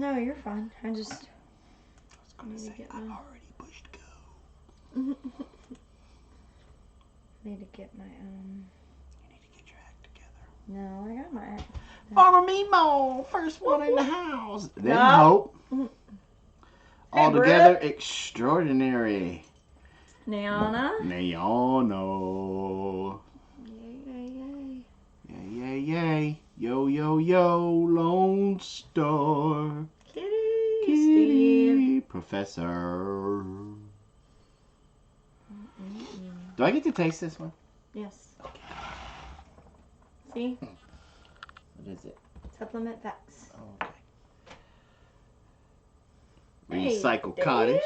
No, you're fine. I was gonna say, I already pushed go. Need to get my You need to get your act together. No, I got my act. Farmer Mimo, first one in the house. Then Nope. Hope. Hey, Altogether Brooke. extraordinary. Niana. Niano. Yay. Yay. Yo. Lone Star. Kitty. Steve. Professor. Do I get to taste this one? Yes. Okay. See? What is it? Supplement facts. Oh, okay. Hey, Recycle Dave. Cottage.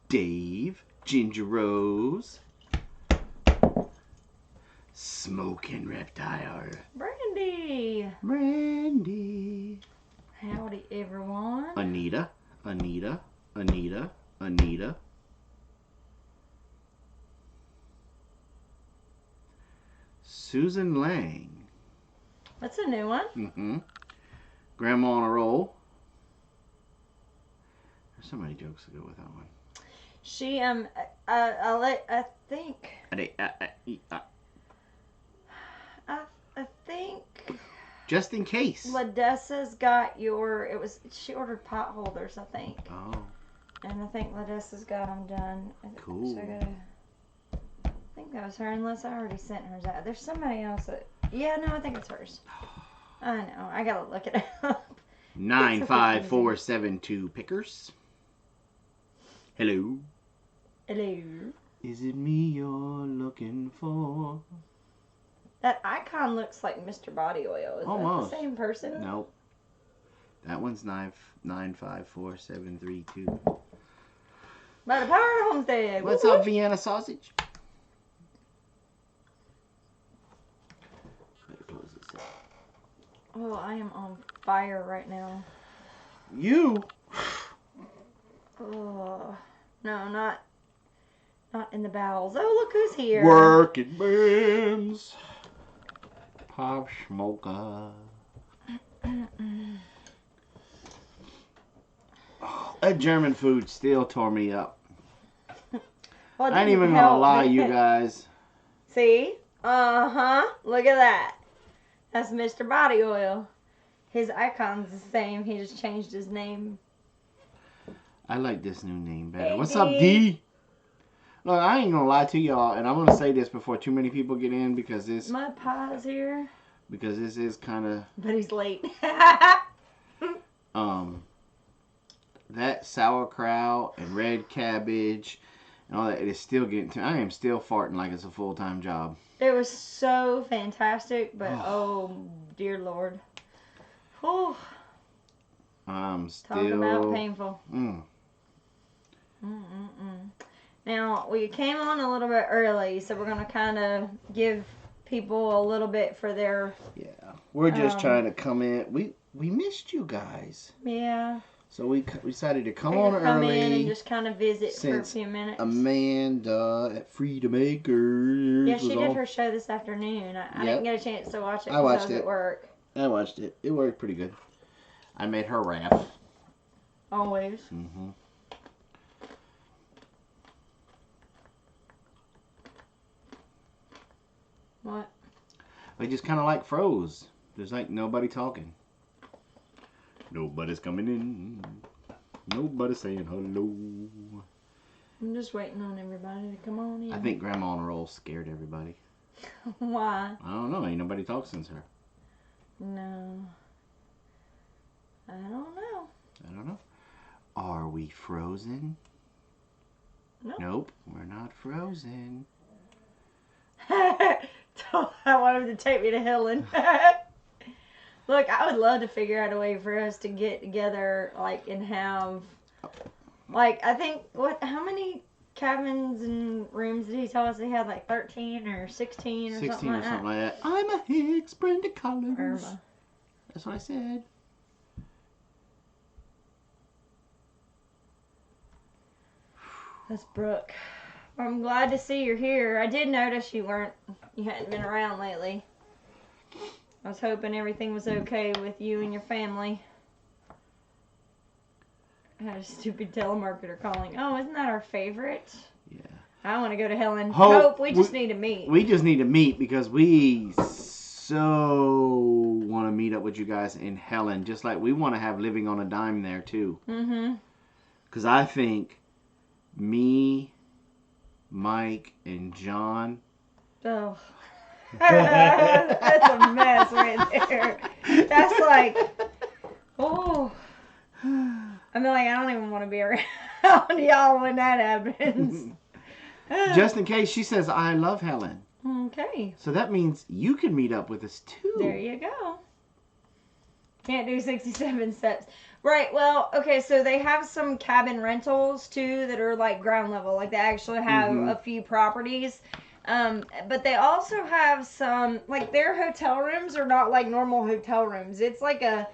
Dave. Ginger Rose. Smoking Reptile. Brandy. Howdy, everyone. Anita. Susan Lang. What's a new one? Grandma on a Roll. There's so many jokes to go with that one. She I think Just in case. Ladessa's got she ordered pot holders, I think. Oh. And I think Ladessa's got them done. Cool. So I think that was her, unless I already sent hers out. There's somebody else that, I think it's hers. I know, I gotta look it up. 95472 Pickers. Hello. Is it me you're looking for? That icon looks like Mr. Body Oil. Is Almost. that the same person? Nope. That one's 95472. By the power of Homestead. What's up, Vienna sausage? Better close this up. Oh, I am on fire right now. You? Oh, no, not in the bowels. Oh, look who's here. Working Man's Pop Smoker. That German food still tore me up. Well, I ain't even gonna lie, you guys. See? Look at that. That's Mr. Body Oil. His icon's the same. He just changed his name. I like this new name better. Hey, What's up, D? Look, I ain't gonna lie to y'all, and I'm gonna say this before too many people get in because this. Mud Pie's here. Because this is kind of. But he's late. That sauerkraut and red cabbage and all that, it is still getting to. I am still farting like it's a full-time job. It was so fantastic, but oh dear Lord. Whew. I'm still. Talking about painful. Now, we came on a little bit early, so we're going to kind of give people a little bit for their... Yeah, we're just trying to come in. We missed you guys. Yeah. So we decided to come on early. Come in and just kind of visit for a few minutes. Amanda at Freedom Acres. Yeah, she did her show this afternoon. I didn't get a chance to watch it because I was at work. I watched it. It worked pretty good. I made her laugh. Always. What? We just kind of like froze. There's like nobody talking. Nobody's coming in. Nobody's saying hello. I'm just waiting on everybody to come on in. I think Grandma on a Roll scared everybody. Why? I don't know. Ain't nobody talked since her. No. I don't know. Are we frozen? Nope, we're not frozen. I want him to take me to Helen. Look, I would love to figure out a way for us to get together, like, and have, like, I think, how many cabins and rooms did he tell us he had? Like 13 or 16 or 16 something like that? or something like that. I'm a Hicks, Brenda Collins. Irma. That's what I said. That's Brooke. I'm glad to see you're here. I did notice you hadn't been around lately. I was hoping everything was okay with you and your family. had a stupid telemarketer calling. Oh, isn't that our favorite? Yeah. I want to go to Helen. Hope we just need to meet. We just need to meet because we so want to meet up with you guys in Helen. Just like we want to have Living on a Dime there too. Mm-hmm. Because I think me, Mike, and John. Oh. That's a mess right there. That's like, oh. I mean, like, I don't even want to be around y'all when that happens. Just in case, she says, I love Helen. Okay. So that means you can meet up with us too. There you go. Can't do 67 steps. Right, well, okay, so they have some cabin rentals too that are like ground level. Like they actually have a few properties. But they also have some, like their hotel rooms are not like normal hotel rooms. It's like a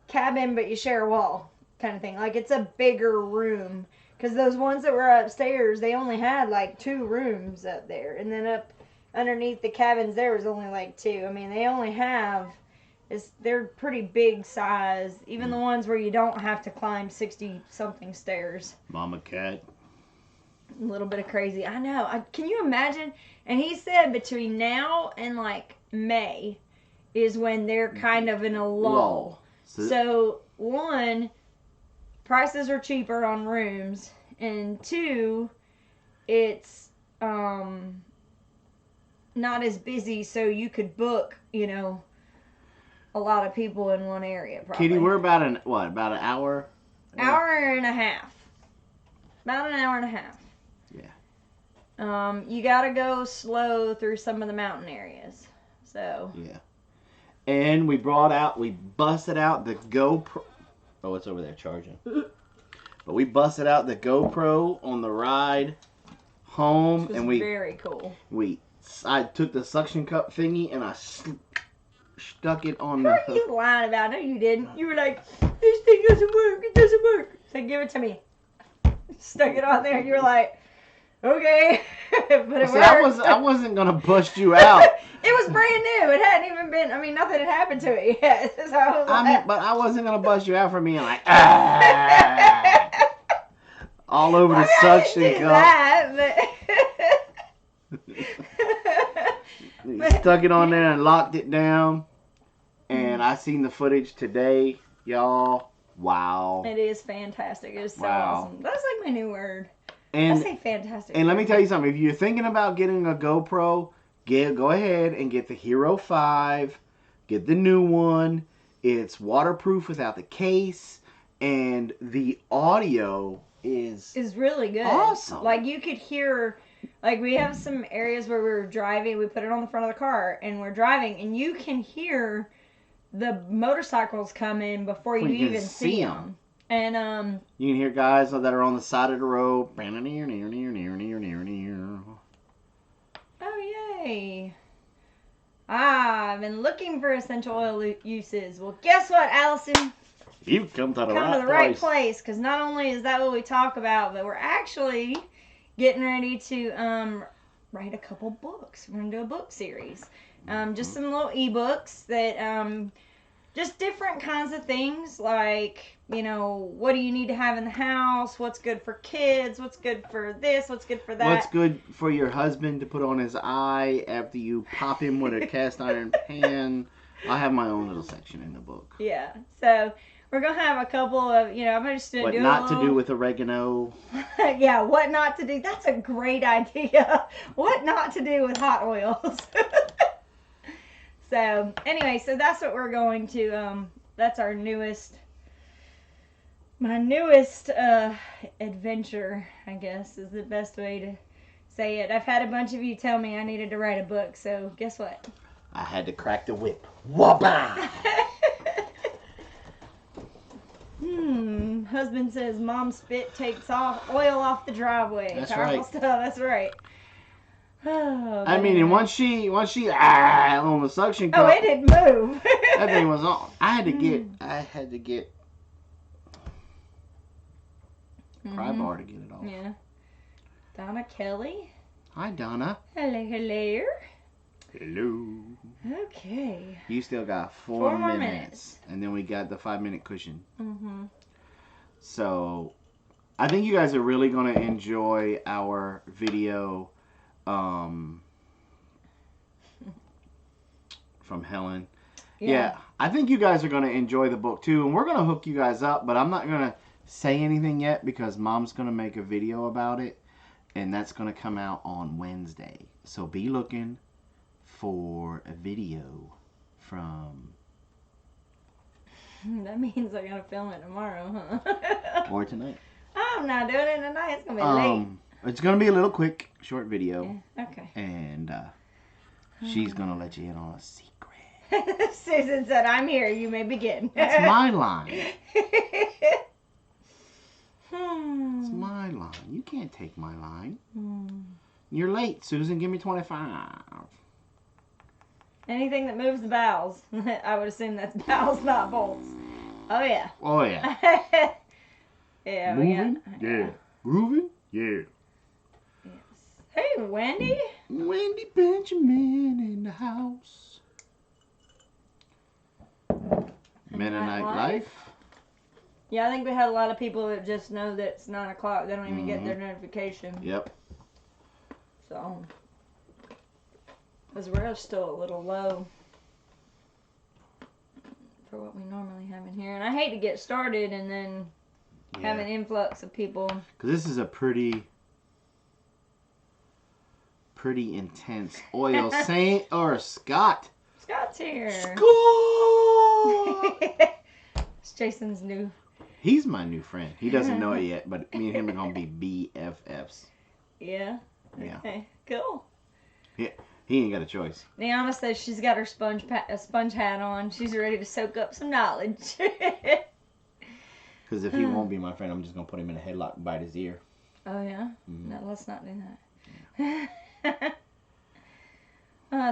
cabin, but you share a wall kind of thing. Like it's a bigger room. Because those ones that were upstairs, they only had like 2 rooms up there. And then up underneath the cabins, there was only like 2. I mean, they only have, they're pretty big size. Even the ones where you don't have to climb 60-something stairs. Mama cat. A little bit of crazy. I know. Can you imagine? And he said between now and like May is when they're kind of in a lull. So, 1, prices are cheaper on rooms, and 2, it's not as busy, so you could book, you know, a lot of people in one area. Probably. Kitty, we're about an hour? Hour and a half. About an hour and a half. Yeah. You gotta go slow through some of the mountain areas. So. Yeah. And we busted out the GoPro. Oh, it's over there charging. But we busted out the GoPro on the ride home, and very cool. I took the suction cup thingy and I stuck it on What are you lying about? No, you didn't. You were like, this thing doesn't work. It doesn't work. So give it to me. Stuck it on there. And you were like, okay. But it worked. I wasn't gonna bust you out. It was brand new. It hadn't even been. I mean, nothing had happened to it yet. So I was like, but I wasn't gonna bust you out for being like all over the suction cup. You stuck it on there and locked it down. And I seen the footage today, y'all. Wow. It is fantastic. It is so awesome. That's like my new word. And, I say fantastic. And let me tell you something. If you're thinking about getting a GoPro, go ahead and get the Hero 5. Get the new one. It's waterproof without the case. And the audio is really good. Awesome. Like you could hear, like we have some areas where we were driving. We put it on the front of the car and we're driving. And you can hear the motorcycles coming before you even see them. And you can hear guys that are on the side of the road. Oh yay! I've been looking for essential oil uses. Well, guess what, Allison? You've come to the right place. Because not only is that what we talk about, but we're actually getting ready to write a couple books. We're gonna do a book series. Just some little ebooks that just different kinds of things, like, you know, what do you need to have in the house, what's good for kids, what's good for this, what's good for that. What's good for your husband to put on his eye after you pop him with a cast iron pan. I have my own little section in the book. Yeah, so we're going to have a couple of, you know, I'm just going to do what not to do with oregano. Yeah, what not to do. That's a great idea. What not to do with hot oils. So, anyway, so that's what we're going to, that's our my newest adventure, I guess, is the best way to say it. I've had a bunch of you tell me I needed to write a book, so guess what? I had to crack the whip. Whoopah! Husband says mom spit takes oil off the driveway. That's Powerful right. Stuff. That's right. Oh, I mean, and once she on the suction cup. Oh, it didn't move. That thing was on. I had to get pry bar to get it off. Yeah. Donna Kelly. Hi, Donna. Hello. Hello. Okay. You still got 4 minutes. And then we got the 5-minute cushion. So I think you guys are really going to enjoy our video from Helen. Yeah, I think you guys are going to enjoy the book too. And we're going to hook you guys up, but I'm not going to say anything yet because Mom's going to make a video about it. And that's going to come out on Wednesday. So be looking for a video from... That means I got to film it tomorrow, huh? Or tonight. I'm not doing it tonight. It's going to be late. It's going to be a little quick, short video. Yeah, okay. And she's going to let you in on a secret. Susan said, I'm here. You may begin. That's my line. It's my line. You can't take my line. You're late, Susan. Give me 25. Anything that moves the bowels. I would assume that's bowels, not bolts. Oh, yeah. Oh, yeah. Yeah. Moving? Yeah. Grooving? Yeah. Yes. Hey, Wendy. Wendy Benjamin in the house. Mennonite Life. Yeah, I think we had a lot of people that just know that it's 9 o'clock. They don't even get their notification. Yep. So, because we're still a little low for what we normally have in here. And I hate to get started and then have an influx of people. Because this is a pretty intense oil. Saint or Scott. Scott's here. Scott! It's Jason's new. He's my new friend. He doesn't know it yet, but me and him are going to be BFFs. Yeah? Yeah. Okay, cool. Yeah, he ain't got a choice. Niana says she's got her sponge hat on. She's ready to soak up some knowledge. Because if he won't be my friend, I'm just going to put him in a headlock and bite his ear. Oh, yeah? No, let's not do that.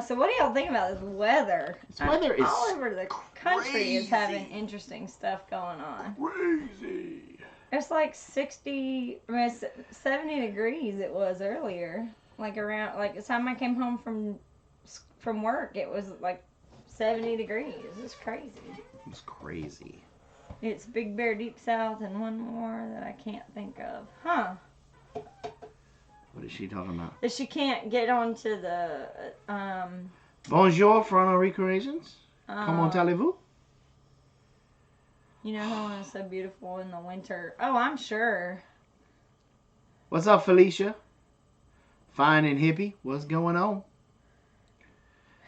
So what do y'all think about this weather? This weather is all over the country is having interesting stuff going on. Crazy. It's like 60, I mean, 70 degrees it was earlier. Like around, like the time I came home from work, it was like 70 degrees. It's crazy. It's crazy. It's Big Bear Deep South and one more that I can't think of. Huh. What is she talking about? That she can't get onto the, Bonjour, Frono Recreations. Comment allez-vous? You know how it's so beautiful in the winter. Oh, I'm sure. What's up, Felicia? Fine and hippie. What's going on?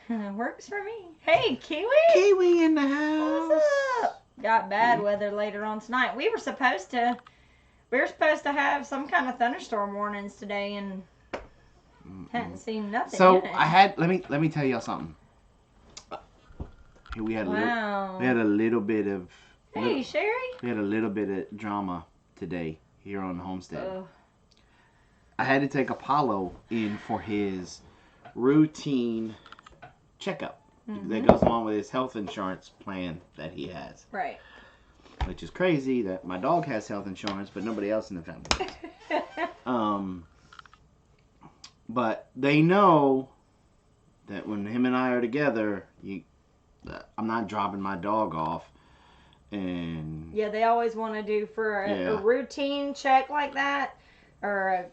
Works for me. Hey, Kiwi. Kiwi in the house. What's up? Got bad weather later on tonight. We were supposed to have some kind of thunderstorm warnings today, and hadn't seen nothing. So yet. let me tell y'all something. We had a little bit of. Hey, Sherry. We had a little bit of drama today here on the homestead. Oh. I had to take Apollo in for his routine checkup that goes along with his health insurance plan that he has. Right. Which is crazy that my dog has health insurance, but nobody else in the family does. But they know that when him and I are together, I'm not dropping my dog off. And yeah, they always want to do for a routine check like that, or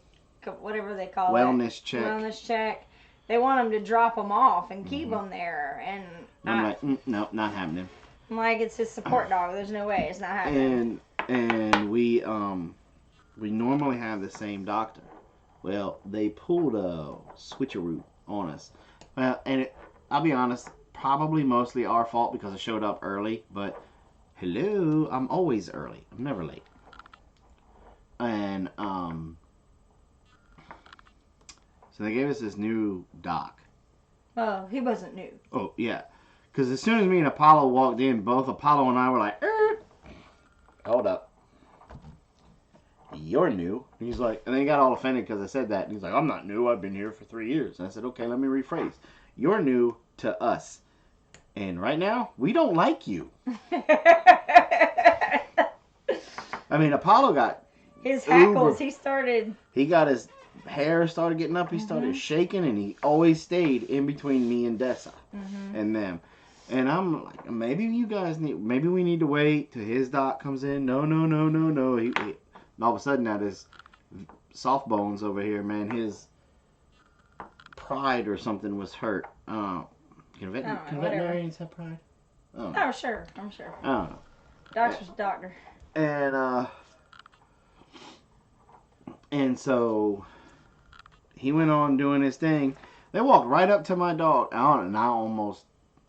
whatever they call wellness check. Wellness check. They want them to drop them off and keep them there, and I'm like, no, not happening. I'm like, it's his support dog. There's no way it's not happening. And we normally have the same doctor. Well, they pulled a switcheroo on us. Well, and I'll be honest, probably mostly our fault because I showed up early. But hello, I'm always early. I'm never late. And so they gave us this new doc. Oh, he wasn't new. Oh yeah. Because as soon as me and Apollo walked in, both Apollo and I were like, hold up. You're new. And he's like, and then he got all offended because I said that. And he's like, I'm not new. I've been here for 3 years. And I said, okay, let me rephrase. You're new to us. And right now, we don't like you. I mean, Apollo got his hackles. He got his hair started getting up. He started shaking. And he always stayed in between me and Dessa and them. And I'm like, maybe we need to wait till his doc comes in. No. He all of a sudden now this soft bones over here, man, his pride or something was hurt. Can veterinarians have pride? Oh, sure. I'm sure. I don't know. Doctor's a doctor. And so he went on doing his thing. They walked right up to my dog. And I almost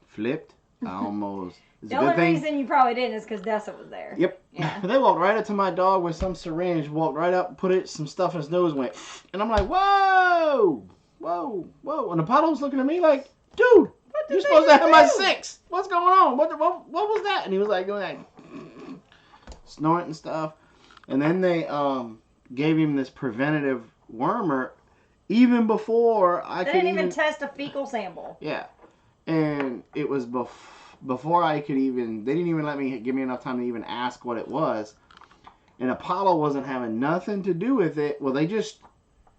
flipped. The only reason you probably didn't is because Dessa was there. Yep. Yeah. They walked right up to my dog with some syringe, walked right up, put some stuff in his nose, went, and I'm like, whoa. And Apollo's looking at me like, dude, you're supposed to have my 6. What's going on? What was that? And he was like doing that, snorting and stuff. And then they gave him this preventative wormer even before I could even test a fecal sample. Yeah. And it was before I could even, they didn't even give me enough time to even ask what it was. And Apollo wasn't having nothing to do with it. Well, they just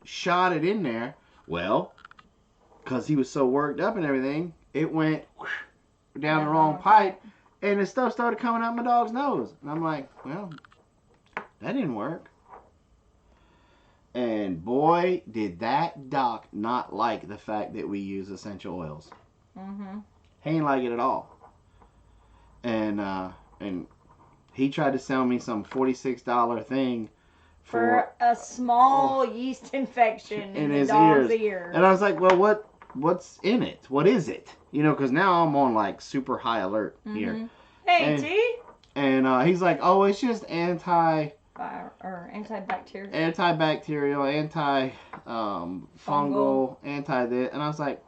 shot it in there. Well, because he was so worked up and everything, it went down the wrong pipe. And the stuff started coming out my dog's nose. And I'm like, well, that didn't work. And boy, did that doc not like the fact that we use essential oils. Mm-hmm. He ain't like it at all. And he tried to sell me some $46 thing for a small yeast infection in his dog's ear. And I was like, well, what's in it? What is it? You know, because now I'm on like super high alert here. Hey, T. And he's like, oh, it's just antibacterial, fungal, anti this. And I was like,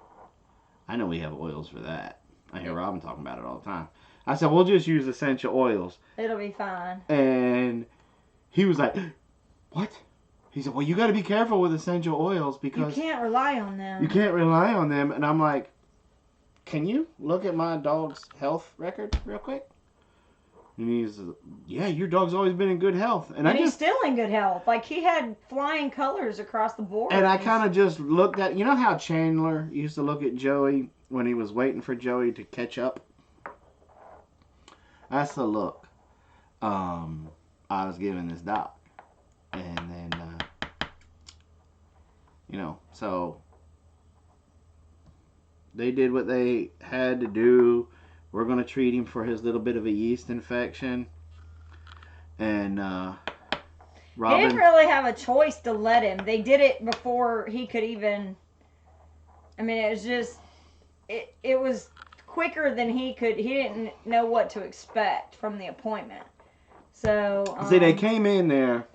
I know we have oils for that. I hear Robyn talking about it all the time. I said, we'll just use essential oils. It'll be fine. And he was like, what? He said, well, you got to be careful with essential oils because... You can't rely on them. You can't rely on them. And I'm like, can you look at my dog's health record real quick? And he's, yeah, your dog's always been in good health. And he's still in good health. Like, he had flying colors across the board. And I kind of just looked at, you know how Chandler used to look at Joey when he was waiting for Joey to catch up? That's the look I was giving this doc. And then, so they did what they had to do. We're going to treat him for his little bit of a yeast infection. And Robyn... They didn't really have a choice to let him. They did it before he could even... I mean, it was just... It was quicker than he could... He didn't know what to expect from the appointment. So... See, they came in there...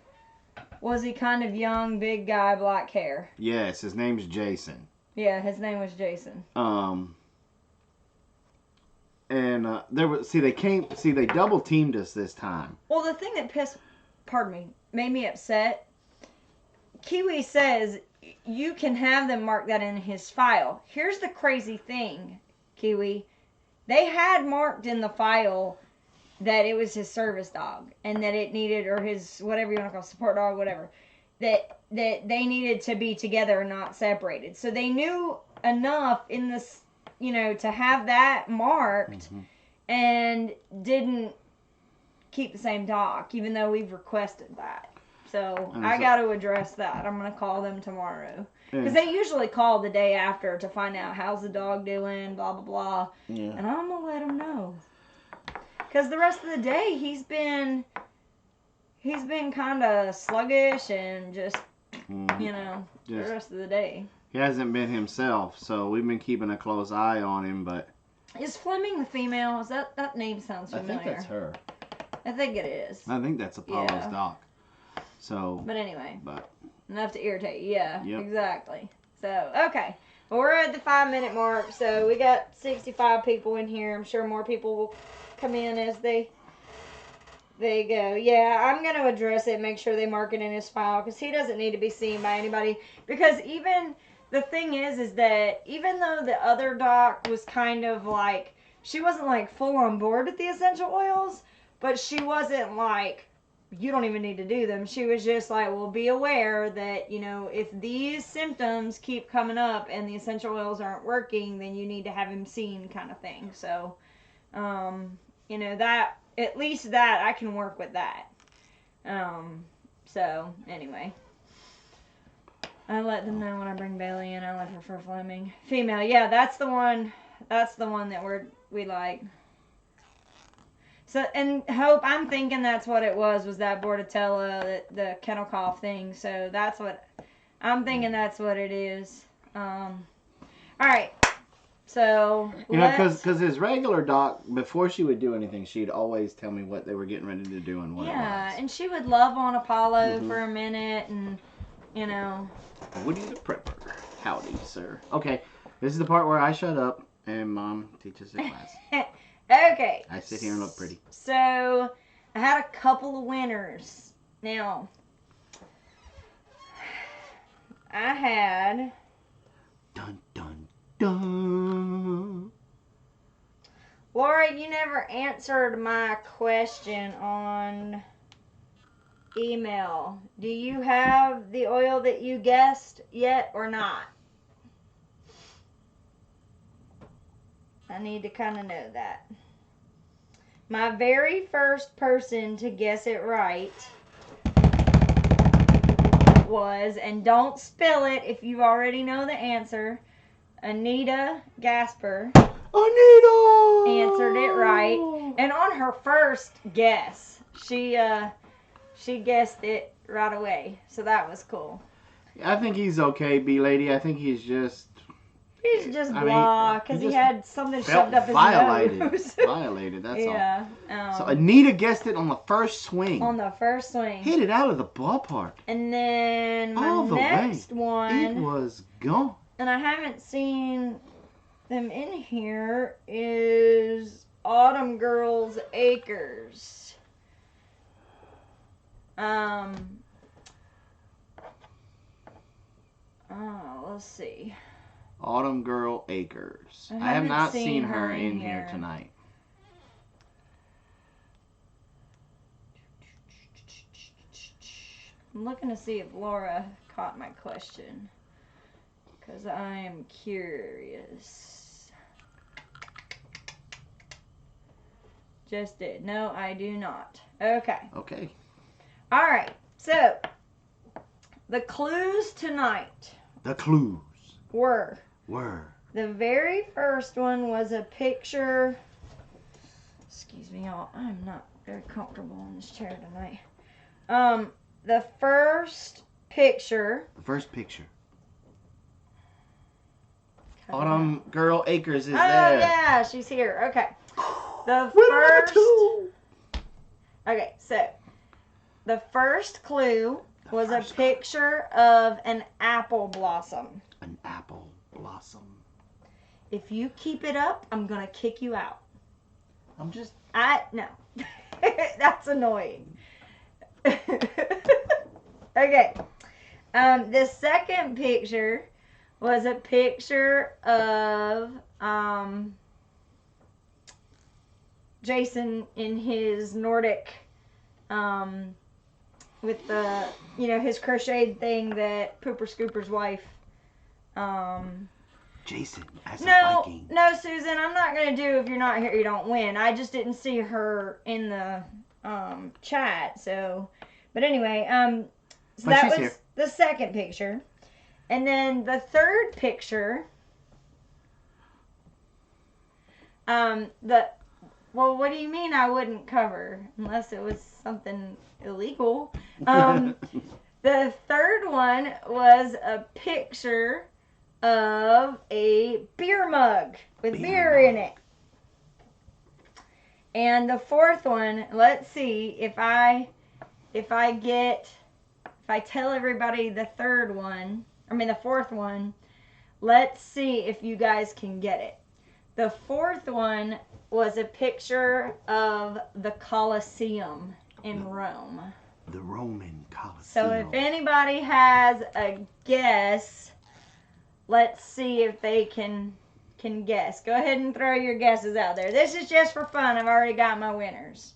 Was he kind of young, big guy, black hair? Yes, his name's Jason. Yeah, his name was Jason. And they double teamed us this time. Well, the thing that made me upset. Kiwi says you can have them mark that in his file. Here's the crazy thing, Kiwi. They had marked in the file that it was his service dog and that it needed, or his, whatever you want to call it, support dog, whatever, that they needed to be together and not separated. So they knew enough in this, to have that marked and didn't keep the same doc, even though we've requested that. So I got to address that. I'm going to call them tomorrow. Because they usually call the day after to find out how's the dog doing, blah, blah, blah. Yeah. And I'm going to let them know. Because the rest of the day, he's been kind of sluggish and just, the rest of the day. He hasn't been himself, so we've been keeping a close eye on him, but... Is Fleming the female? That name sounds familiar. I think that's her. I think it is. I think that's Apollo's doc. So... But anyway. Enough to irritate you. Yeah, yep. Exactly. So, okay. Well, we're at the 5-minute mark, so we got 65 people in here. I'm sure more people will come in as they go. Yeah, I'm going to address it, make sure they mark it in his file, because he doesn't need to be seen by anybody. Because even, the thing is that even though the other doc was kind of like, she wasn't like full on board with the essential oils, but she wasn't like, you don't even need to do them. She was just like, well, be aware that, if these symptoms keep coming up and the essential oils aren't working, then you need to have him seen kind of thing. So... You know, that, at least that, I can work with that. So, anyway. I let them know when I bring Bailey in. I left her for Fleming. Female, yeah, that's the one that we like. So, and Hope, I'm thinking that's what it was that Bordetella, the kennel cough thing. So that's what, I'm thinking that's what it is. All right. So, you know, because his regular doc, before she would do anything, she'd always tell me what they were getting ready to do and what it was. Yeah, and she would love on Apollo for a minute, and, you know. Woody the Prepper. Howdy, sir. Okay, this is the part where I shut up and Mom teaches the class. Okay. I sit here and look pretty. So, I had a couple of winners. Now, I had... Dun, dun, dun. Laura, you never answered my question on email. Do you have the oil that you guessed yet or not? I need to kind of know that. My very first person to guess it right was, and don't spill it if you already know the answer, Anita Gasper. Anita! Answered it right. And on her first guess, she guessed it right away. So that was cool. I think he's okay, B-Lady. I think he's just blah, because he had something shoved up his nose. Violated, that's all. Yeah. So Anita guessed it on the first swing. On the first swing. Hit it out of the ballpark. And then my next one. It was gone. And I haven't seen them in here, is Autumn Girls Acres. Let's see. Autumn Girl Acres. I have not seen her in here tonight. I'm looking to see if Laura caught my question, because I am curious. Just did. No, I do not. Okay. Okay. All right. So, the clues tonight. The clues. Were. The very first one was a picture. Excuse me, y'all. I'm not very comfortable in this chair tonight. The first picture. Autumn Girl Acres is there. Oh, yeah, she's here. Okay. The first. Okay, so the first clue was a picture of an apple blossom. An apple blossom. If you keep it up, I'm going to kick you out. No. That's annoying. Okay. The second picture was a picture of Jason in his Nordic, with the, his crocheted thing that Pooper Scooper's wife. Jason as a Viking. No, Susan, I'm not going to do if you're not here, you don't win. I just didn't see her in the chat, so. But anyway, so that was here. The second picture. And then the third picture, well, what do you mean I wouldn't cover? Unless it was something illegal. The third one was a picture of a beer mug with beer in it. And the fourth one, let's see if I tell everybody the fourth one, let's see if you guys can get it. The fourth one was a picture of the Colosseum in Rome. The Roman Colosseum. So if anybody has a guess, let's see if they can guess. Go ahead and throw your guesses out there. This is just for fun. I've already got my winners.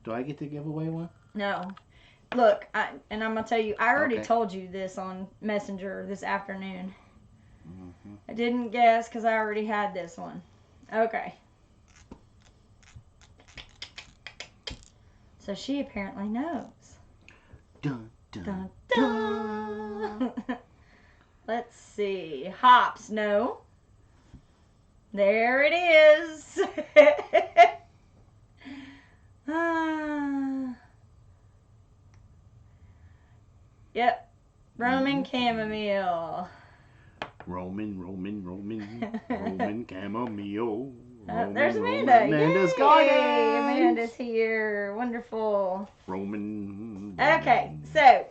Do I get to give away one? No. Look, I'm going to tell you, I already told you this on Messenger this afternoon. I didn't guess because I already had this one. Okay. So she apparently knows. Dun, dun, Dun, dun. dun. Let's see. Hops, no. There it is. Yep. Roman Chamomile. Roman Chamomile. There's Amanda. Amanda's Yay! garden. Amanda's here. Wonderful. Roman. Okay, so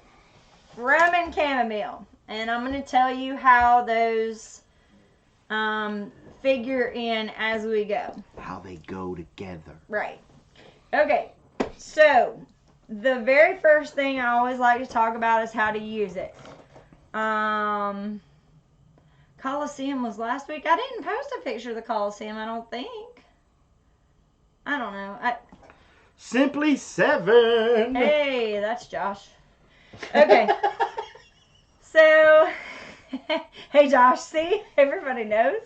Roman Chamomile. And I'm going to tell you how those figure in as we go. How they go together. Right. Okay, so the very first thing I always like to talk about is how to use it. Coliseum was last week. I didn't post a picture of the Coliseum, I don't think. I don't know. Simply 7. Hey, that's Josh. Okay. So, hey Josh, see? Everybody knows.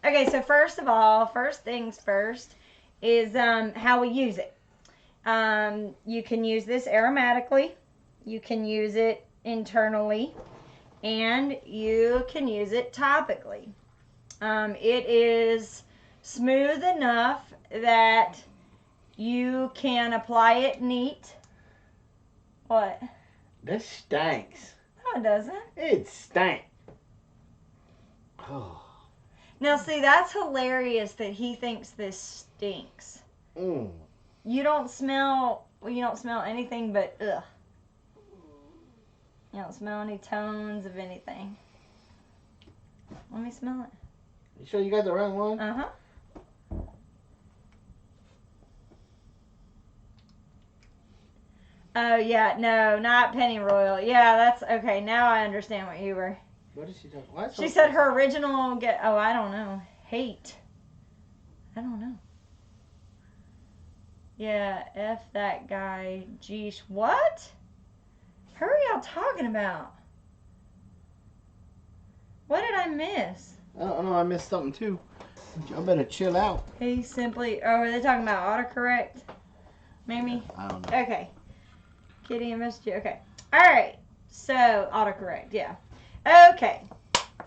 Okay, so first of all, first things first is how we use it. You can use this aromatically. You can use it internally. And you can use it topically. It is smooth enough that you can apply it neat. What? This stinks. No, it doesn't. It stinks. Oh. Now, see, that's hilarious that he thinks this stinks. Mm. You don't smell anything but ugh. You don't smell any tones of anything. Let me smell it. You sure you got the right one? Uh-huh. Oh, yeah, no, not pennyroyal. Yeah, that's, okay, now I understand what you were. What did she talk? Why She said her original, I don't know, hate. I don't know. Yeah, F that guy, geesh. What? Who are y'all talking about? What did I miss? I don't know, I missed something too. I better chill out. He simply, are they talking about autocorrect? Maybe? I don't know. Okay. Kitty and missed you. Okay. Alright. So, autocorrect, yeah. Okay.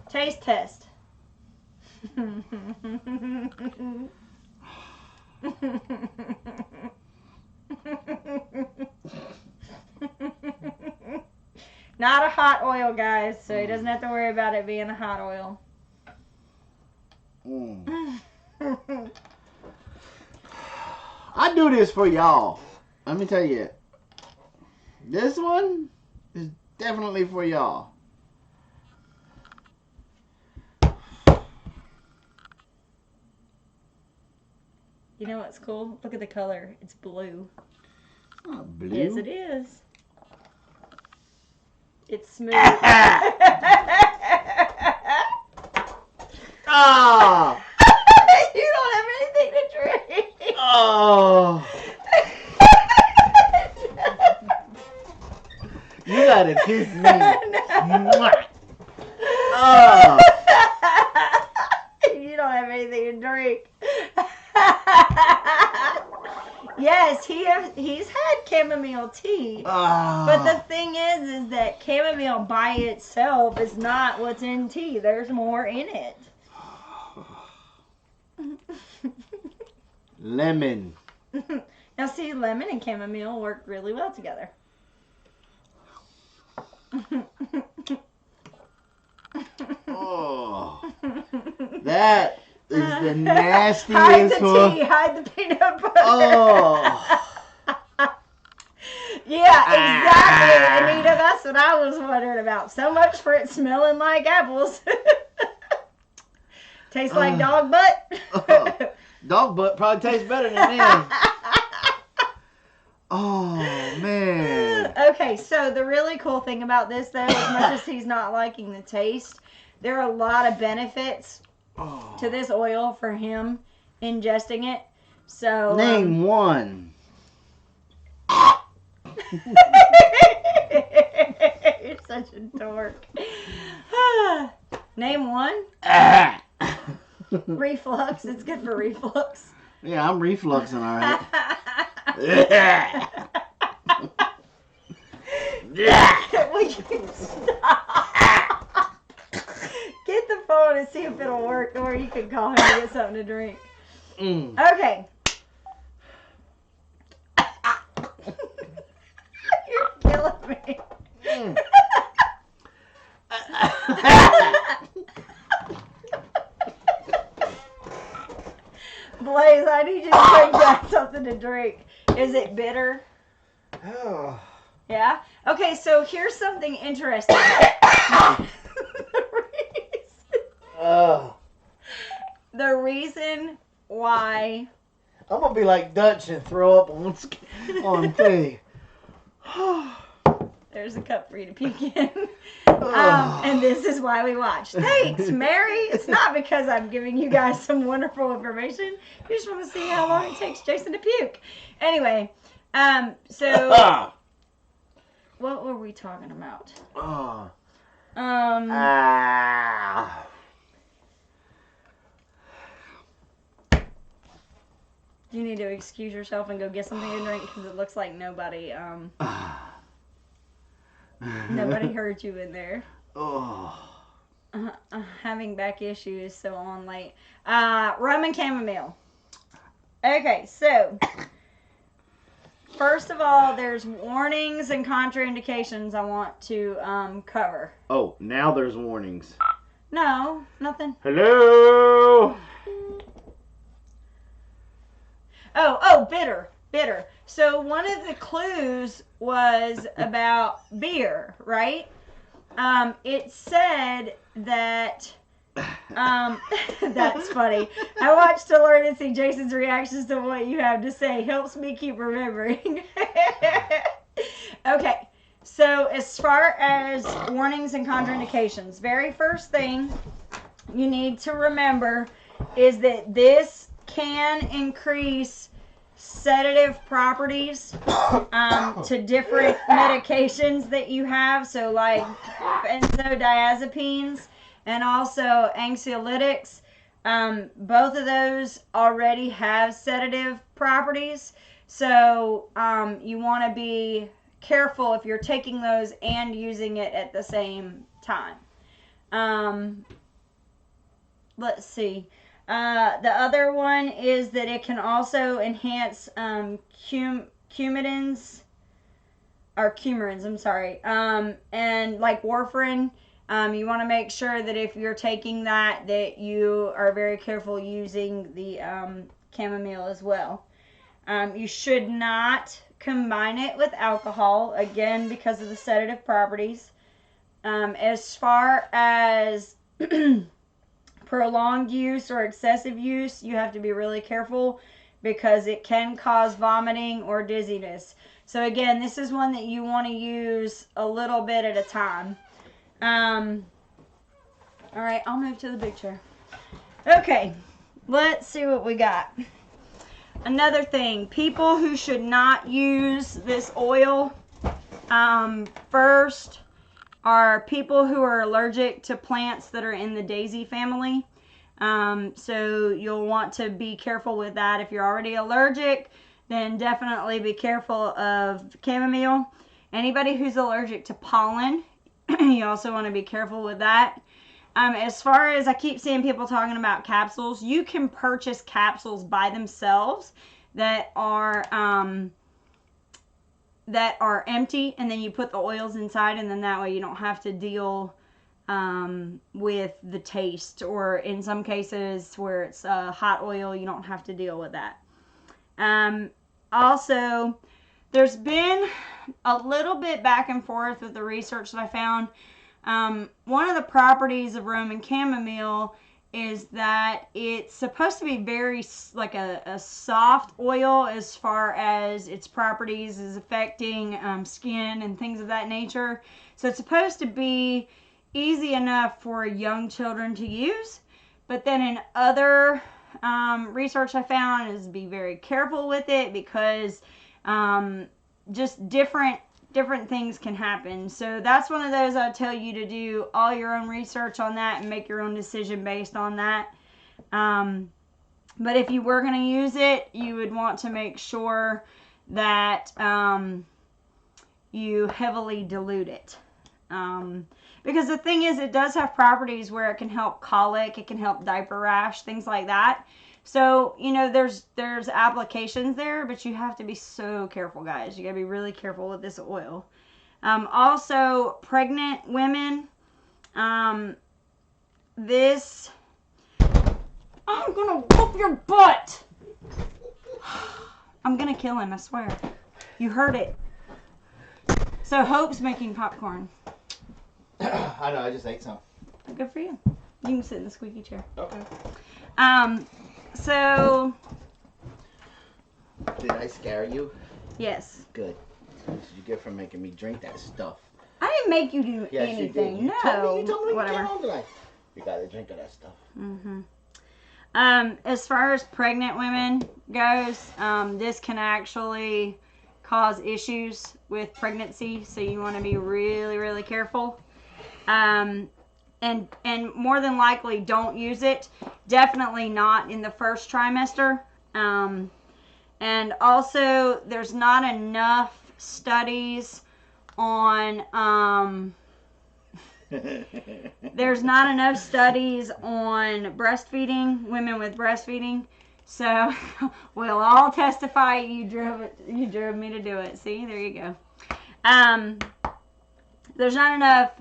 Taste test. Not a hot oil, guys, so he doesn't have to worry about it being a hot oil. I do this for y'all. Let me tell you. This one is definitely for y'all. You know what's cool? Look at the color. It's blue. Oh, blue. Yes, it is. It's smooth. Ah! You don't have anything to drink. Oh! You gotta kiss me. No. Oh! You don't have anything to drink. Yes, he's had chamomile tea. But the thing is that chamomile by itself is not what's in tea. There's more in it. Lemon. Now see, lemon and chamomile work really well together. Oh. That is the nastiest Hide the one. tea, hide the peanut butter. Oh. Yeah, exactly, Anita. That's what I was wondering about. So much for it smelling like apples. Tastes like dog butt. Dog butt probably tastes better than this. Oh, man. Okay, so the really cool thing about this, though, as much as he's not liking the taste, there are a lot of benefits to this oil for him ingesting it. So Name one. You're such a dork. Name one. Reflux. It's good for reflux. Yeah, I'm refluxing, all right. Will you stop? Get the phone and see if it'll work, or you can call him to get something to drink. Okay. You're killing me. Blaze, I need you to bring back something to drink. Is it bitter? Oh. Yeah? Okay, so here's something interesting. The reason why... I'm going to be like Dutch and throw up on thing. There's a cup for you to puke in. And this is why we watch. Thanks, Mary. It's not because I'm giving you guys some wonderful information. You just want to see how long it takes Jason to puke. Anyway, so what were we talking about? You need to excuse yourself and go get something to drink because it looks like nobody heard you in there. Having back issues, so on late. Roman Chamomile. Okay, so first of all, there's warnings and contraindications I want to cover. Oh, now there's warnings. No, nothing. Hello. Oh, bitter. So one of the clues was about beer, right? It said that, that's funny. I watched to learn and see Jason's reactions to what you have to say. Helps me keep remembering. Okay, so as far as warnings and contraindications, very first thing you need to remember is that this can increase sedative properties to different medications that you have, so like benzodiazepines and also anxiolytics. Both of those already have sedative properties, so you want to be careful if you're taking those and using it at the same time. Let's see. The other one is that it can also enhance coumarins, I'm sorry, and like warfarin. You want to make sure that if you're taking that you are very careful using the chamomile as well. You should not combine it with alcohol, again, because of the sedative properties. As far as prolonged use or excessive use, you have to be really careful because it can cause vomiting or dizziness. So again, this is one that you want to use a little bit at a time. All right, I'll move to the big chair. Okay, let's see what we got. Another thing, people who should not use this oil first are people who are allergic to plants that are in the daisy family. So you'll want to be careful with that. If you're already allergic, then definitely be careful of chamomile. Anybody who's allergic to pollen, you also want to be careful with that. As far as I keep seeing people talking about capsules, you can purchase capsules by themselves that are empty, and then you put the oils inside, and then that way you don't have to deal with the taste, or in some cases where it's hot oil, you don't have to deal with that. Also, there's been a little bit back and forth with the research that I found. One of the properties of Roman chamomile is that it's supposed to be very like a soft oil as far as its properties is affecting skin and things of that nature. So it's supposed to be easy enough for young children to use. But then in other research I found is be very careful with it because just different things can happen. So that's one of those I tell you to do all your own research on that and make your own decision based on that. But if you were going to use it, you would want to make sure that you heavily dilute it. Because the thing is, it does have properties where it can help colic, it can help diaper rash, things like that. So, you know, there's applications there, but you have to be so careful, guys. You got to be really careful with this oil. Also, pregnant women, this, I'm going to whoop your butt. I'm going to kill him, I swear. You heard it. So, Hope's making popcorn. I know, I just ate some. Good for you. You can sit in the squeaky chair. Okay. So. Did I scare you? Yes. Good. What did you get from making me drink that stuff? I didn't make you do anything. You No. you told me whatever. You gotta drink of that stuff. Mm-hmm. As far as pregnant women goes, this can actually cause issues with pregnancy, so you want to be really, really careful. And more than likely, don't use it. Definitely not in the first trimester. And also, there's not enough studies on breastfeeding, women with breastfeeding. So we'll all testify you drove me to do it. See, there you go. There's not enough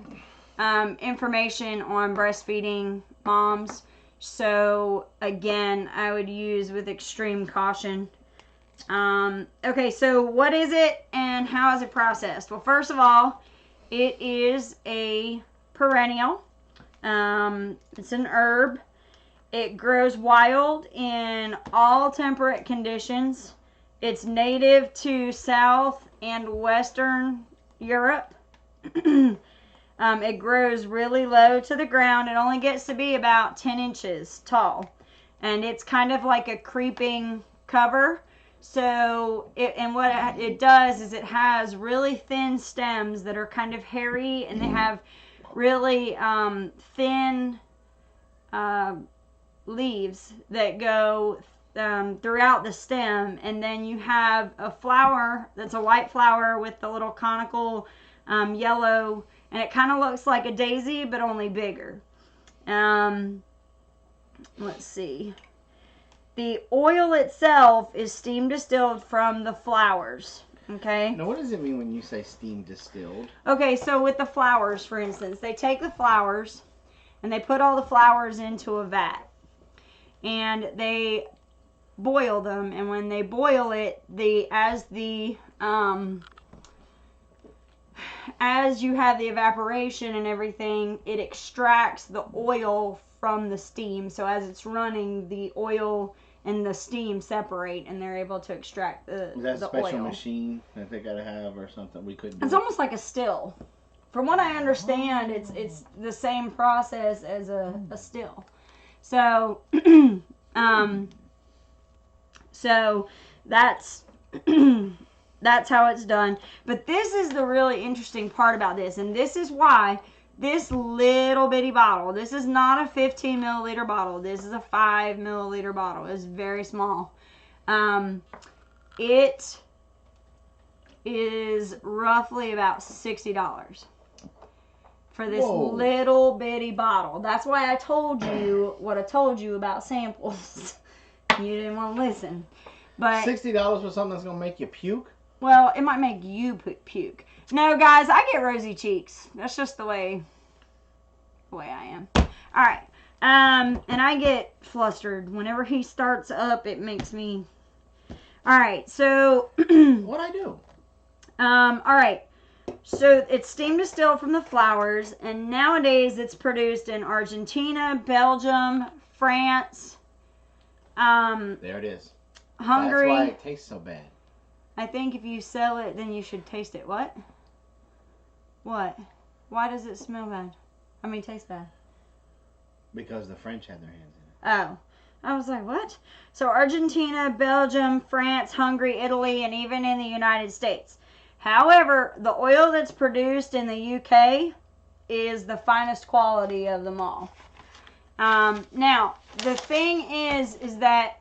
information on breastfeeding moms. So again, I would use with extreme caution. Okay, so what is it and how is it processed? Well, first of all, it is a perennial. It's an herb. It grows wild in all temperate conditions. It's native to South and Western Europe. It grows really low to the ground. It only gets to be about 10 inches tall. And it's kind of like a creeping cover. So, what it does is it has really thin stems that are kind of hairy, and they have really thin leaves that go throughout the stem, and then you have a flower that's a white flower with the little conical yellow, and it kind of looks like a daisy but only bigger. Let's see. The oil itself is steam distilled from the flowers. Okay. Now, what does it mean when you say steam distilled? Okay, so with the flowers, for instance, they take the flowers and they put all the flowers into a vat, and they boil them. And when they boil it, as you have the evaporation and everything, it extracts the oil from the steam. So as it's running, the oil and the steam separate, and they're able to extract the oil. Is that a special machine that they gotta have or something? We couldn't do It's almost like a still. From what I understand, it's the same process as a still. So, so that's that's how it's done. But this is the really interesting part about this, and this is why this little bitty bottle, this is not a 15 milliliter bottle. This is a 5 milliliter bottle. It's very small. It is roughly about $60 for this little bitty bottle. That's why I told you what I told you about samples. You didn't want to listen. But $60 for something that's going to make you puke? Well, it might make you puke. No, guys, I get rosy cheeks. That's just the way I am. All right. And I get flustered. Whenever he starts up, it makes me... All right, so... What'd I do? All right. So it's steam distilled from the flowers, and nowadays it's produced in Argentina, Belgium, France. There it is. Hungary. That's why it tastes so bad. I think if you sell it, then you should taste it. What? What? Why does it smell bad? I mean, taste bad. Because the French had their hands in it. Oh. I was like, what? So Argentina, Belgium, France, Hungary, Italy, and even in the United States. However, the oil that's produced in the UK is the finest quality of them all. Now, the thing is that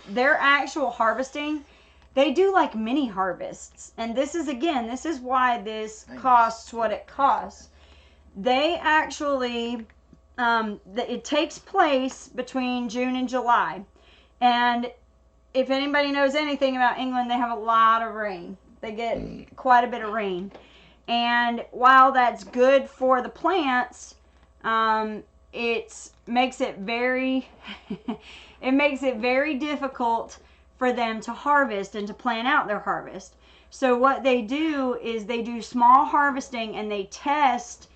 their actual harvesting, they do like mini harvests. And this is why this costs what it costs. They actually, it takes place between June and July. And if anybody knows anything about England, they have a lot of rain. They get quite a bit of rain. And while that's good for the plants, it makes it very difficult for them to harvest and to plan out their harvest. So what they do is they do small harvesting and they test.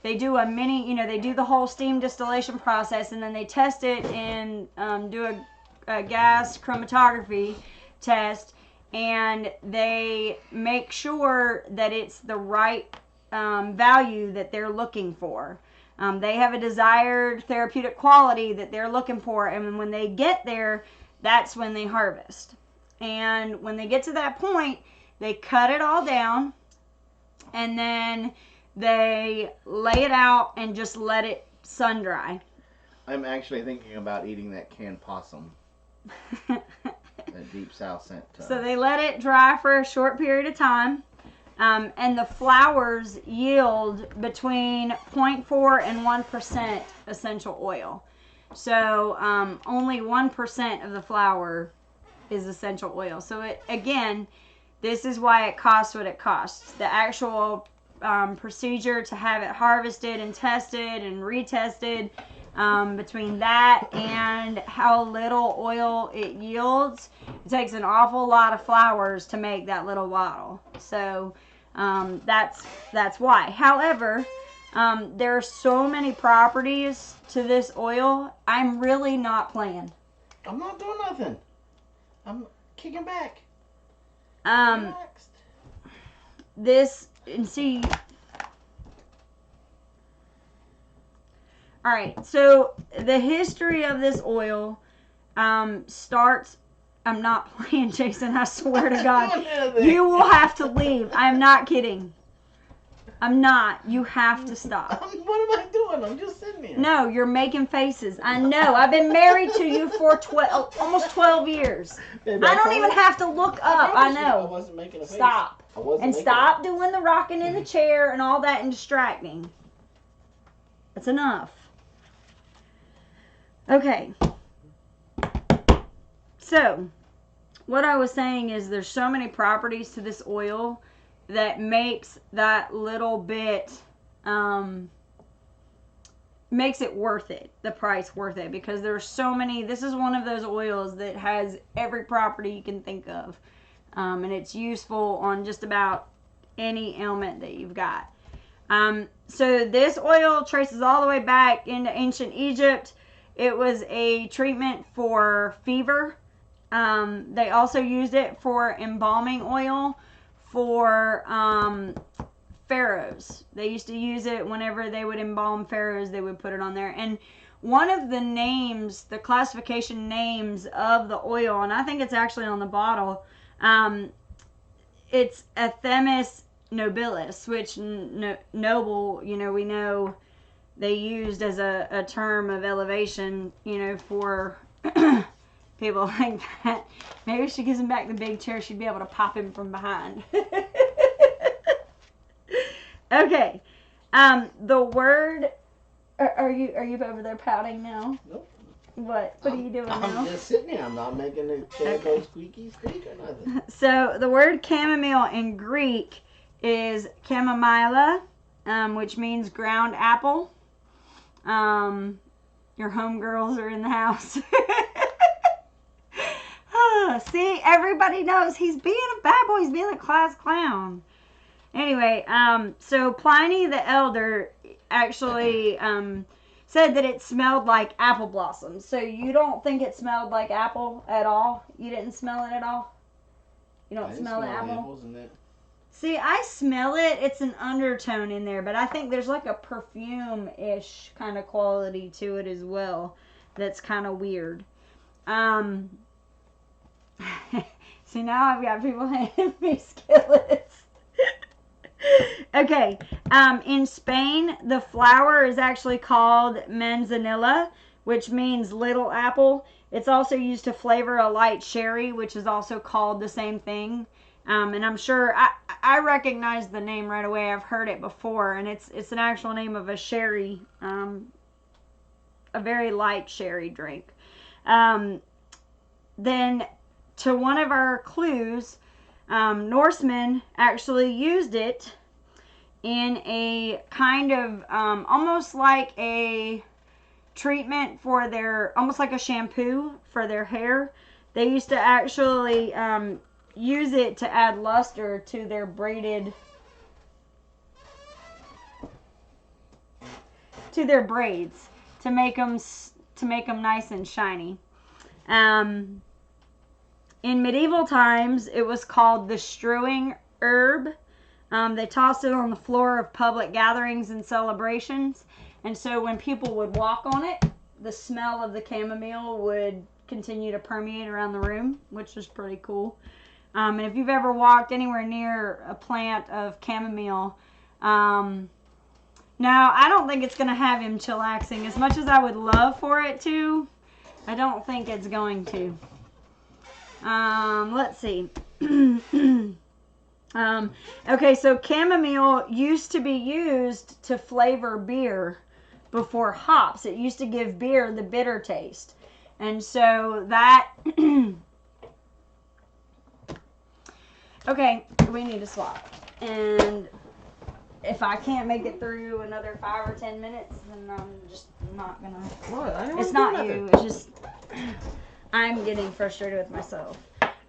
They do they do the whole steam distillation process, and then they test it and do a gas chromatography test, and they make sure that it's the right value that they're looking for. They have a desired therapeutic quality that they're looking for, and when they get there, that's when they harvest. And when they get to that point, they cut it all down, and then they lay it out and just let it sun dry. I'm actually thinking about eating that canned possum. That Deep South sent to us. So they let it dry for a short period of time. And the flowers yield between 0.4 and 1% essential oil. So only 1% of the flower is essential oil. So this is why it costs what it costs. The actual procedure to have it harvested and tested and retested, between that and how little oil it yields, it takes an awful lot of flowers to make that little bottle. So that's why. However, there are so many properties to this oil. I'm really not playing. I'm not doing nothing. I'm kicking back. Relaxed. All right, so the history of this oil starts. I'm not playing, Jason. I swear to God, you will have to leave. I'm not kidding. I'm not. You have to stop. What am I doing? I'm just sitting here. No, you're making faces. I know. I've been married to you for almost 12 years. Baby, I don't even have to look up. I know. I wasn't making a face. Stop. And stop doing the rocking in the chair and all that and distracting. That's enough. Okay. So, what I was saying is there's so many properties to this oil that makes that little bit, makes it worth it, the price worth it, because there's so many. This is one of those oils that has every property you can think of, and it's useful on just about any ailment that you've got. So this oil traces all the way back into ancient Egypt. It was a treatment for fever. They also used it for embalming oil for pharaohs. They used to use it whenever they would embalm pharaohs. They would put it on there. And one of the names, the classification names of the oil, and I think it's actually on the bottle, it's Athemis nobilis, which noble, we know they used as a term of elevation, for people like that. Maybe if she gives him back the big chair, she'd be able to pop him from behind. Okay. The word. Are you over there pouting now? Nope. What are you doing now? I'm just sitting here. I'm not making the chair go squeaky squeak or nothing. So the word chamomile in Greek is chamomile, which means ground apple. Your homegirls are in the house. See, everybody knows he's being a bad boy. He's being a class clown. Anyway, so Pliny the Elder actually said that it smelled like apple blossoms. So you don't think it smelled like apple at all? You didn't smell it at all? You don't smell the apple? Apples in it. See, I smell it. It's an undertone in there, but I think there's like a perfume-ish kind of quality to it as well. That's kind of weird. See, now I've got people handing me skillets. Okay. In Spain, the flower is actually called manzanilla, which means little apple. It's also used to flavor a light sherry, which is also called the same thing. And I'm sure I recognize the name right away. I've heard it before, and it's an actual name of a sherry, a very light sherry drink. Then to one of our clues, Norsemen actually used it in a kind of almost like a treatment for their, almost like a shampoo for their hair. They used to actually use it to add luster to their braided, to their braids, to make them nice and shiny. In medieval times, it was called the strewing herb. They tossed it on the floor of public gatherings and celebrations. And so when people would walk on it, the smell of the chamomile would continue to permeate around the room, which was pretty cool. And if you've ever walked anywhere near a plant of chamomile, now I don't think it's going to have him chillaxing. As much as I would love for it to, I don't think it's going to. Let's see. Okay, so chamomile used to be used to flavor beer before hops. It used to give beer the bitter taste. And so that... Okay, we need to swap. And if I can't make it through another 5 or 10 minutes, then I'm just not gonna... What? It's not you. It's just... I'm getting frustrated with myself.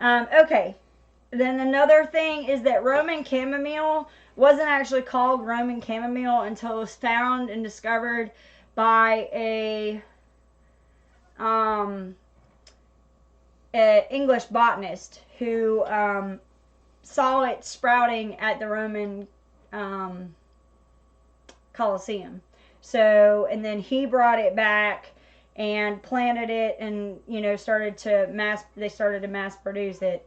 Okay. Then another thing is that Roman chamomile wasn't actually called Roman chamomile until it was found and discovered by a English botanist who saw it sprouting at the Roman Colosseum. So, and then he brought it back and planted it, and started to mass produce it.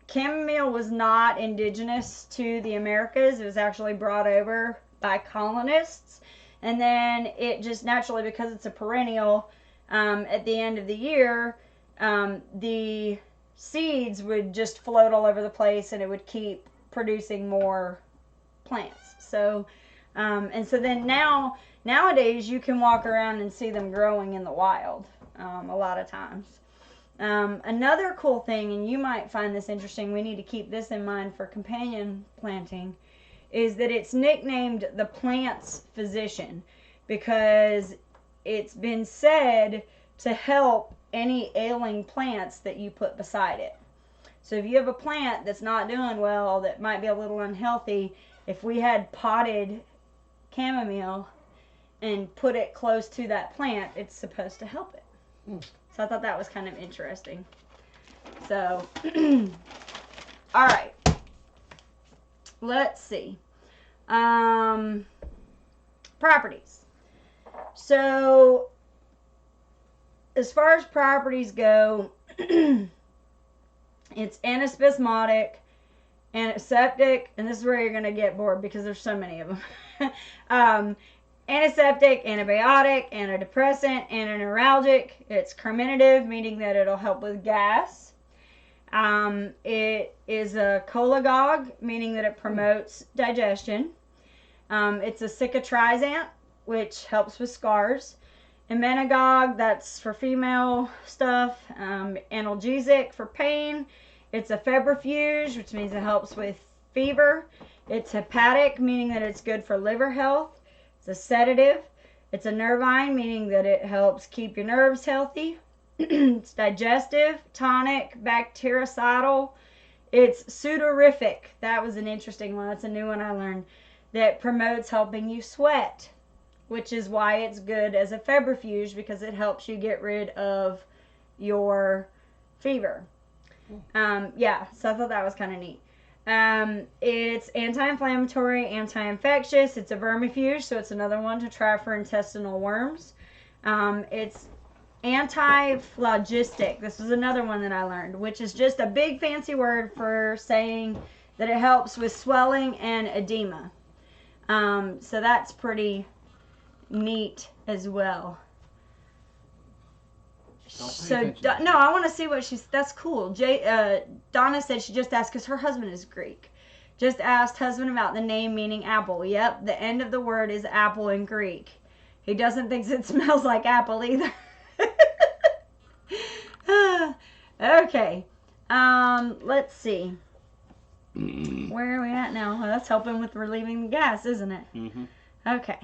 Chamomile was not indigenous to the Americas. It was actually brought over by colonists, and then it just naturally, because it's a perennial, at the end of the year, the seeds would just float all over the place, and it would keep producing more plants. So, and so then nowadays you can walk around and see them growing in the wild a lot of times. Another cool thing, and you might find this interesting, we need to keep this in mind for companion planting, is that it's nicknamed the plant's physician because it's been said to help any ailing plants that you put beside it. So if you have a plant that's not doing well, that might be a little unhealthy, if we had potted chamomile and put it close to that plant, it's supposed to help it. So I thought that was kind of interesting. So, all right. Let's see. Properties. So, as far as properties go, it's anaspasmodic, antiseptic, and this is where you're going to get bored because there's so many of them. Antiseptic, antibiotic, antidepressant, antineuralgic. It's carminative, meaning that it'll help with gas. It is a cholagogue, meaning that it promotes digestion. It's a cicatrizant, which helps with scars. Emmenagogue, that's for female stuff. Analgesic for pain. It's a febrifuge, which means it helps with fever. It's hepatic, meaning that it's good for liver health. It's a sedative. It's a nervine, meaning that it helps keep your nerves healthy. It's digestive, tonic, bactericidal. It's sudorific. That was an interesting one. That's a new one I learned. That promotes helping you sweat, which is why it's good as a febrifuge, because it helps you get rid of your fever. Yeah, so I thought that was kind of neat. It's anti-inflammatory, anti-infectious. It's a vermifuge, so it's another one to try for intestinal worms. It's anti-phlogistic. This is another one that I learned, which is just a big fancy word for saying that it helps with swelling and edema. So that's pretty neat as well. So no, I want to see what she's. That's cool. Donna said she just asked because her husband is Greek. Just asked husband about the name meaning apple. Yep, the end of the word is apple in Greek. He doesn't think it smells like apple either. Okay. Let's see. Where are we at now? Well, that's helping with relieving the gas, isn't it? Mm-hmm. Okay.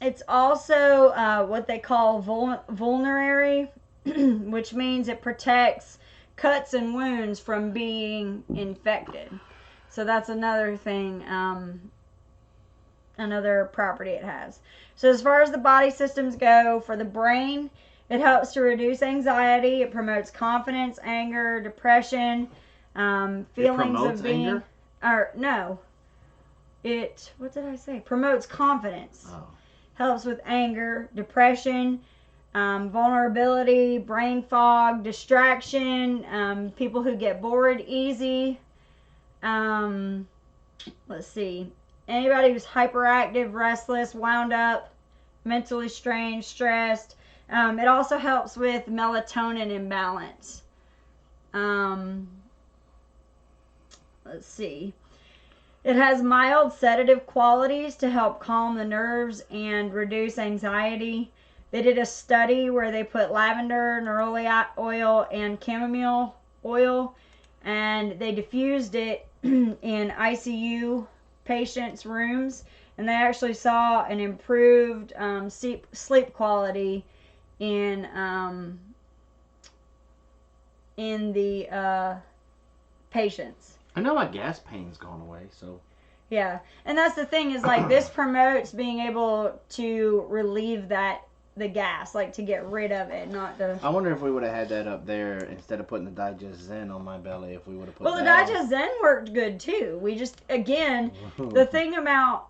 It's also what they call vulnerary, which means it protects cuts and wounds from being infected. So that's another thing, another property it has. So as far as the body systems go, for the brain, it helps to reduce anxiety. It promotes confidence, anger, depression, feelings of being... Anger? Or, no. What did I say? Promotes confidence. Oh. Helps with anger, depression, vulnerability, brain fog, distraction, people who get bored easy. Let's see. Anybody who's hyperactive, restless, wound up, mentally strained, stressed. It also helps with melatonin imbalance. Let's see. It has mild sedative qualities to help calm the nerves and reduce anxiety. They did a study where they put lavender, neroli oil, and chamomile oil, and they diffused it in ICU patients' rooms, and they actually saw an improved sleep quality in the patients. I know my gas pain's gone away, so. Yeah, and that's the thing is like this promotes being able to relieve the gas, like to get rid of it, not to. I wonder if we would have had that up there instead of putting the Digest Zen on my belly. If we would have put. Well, the Digest Zen worked good too. We just again the thing about.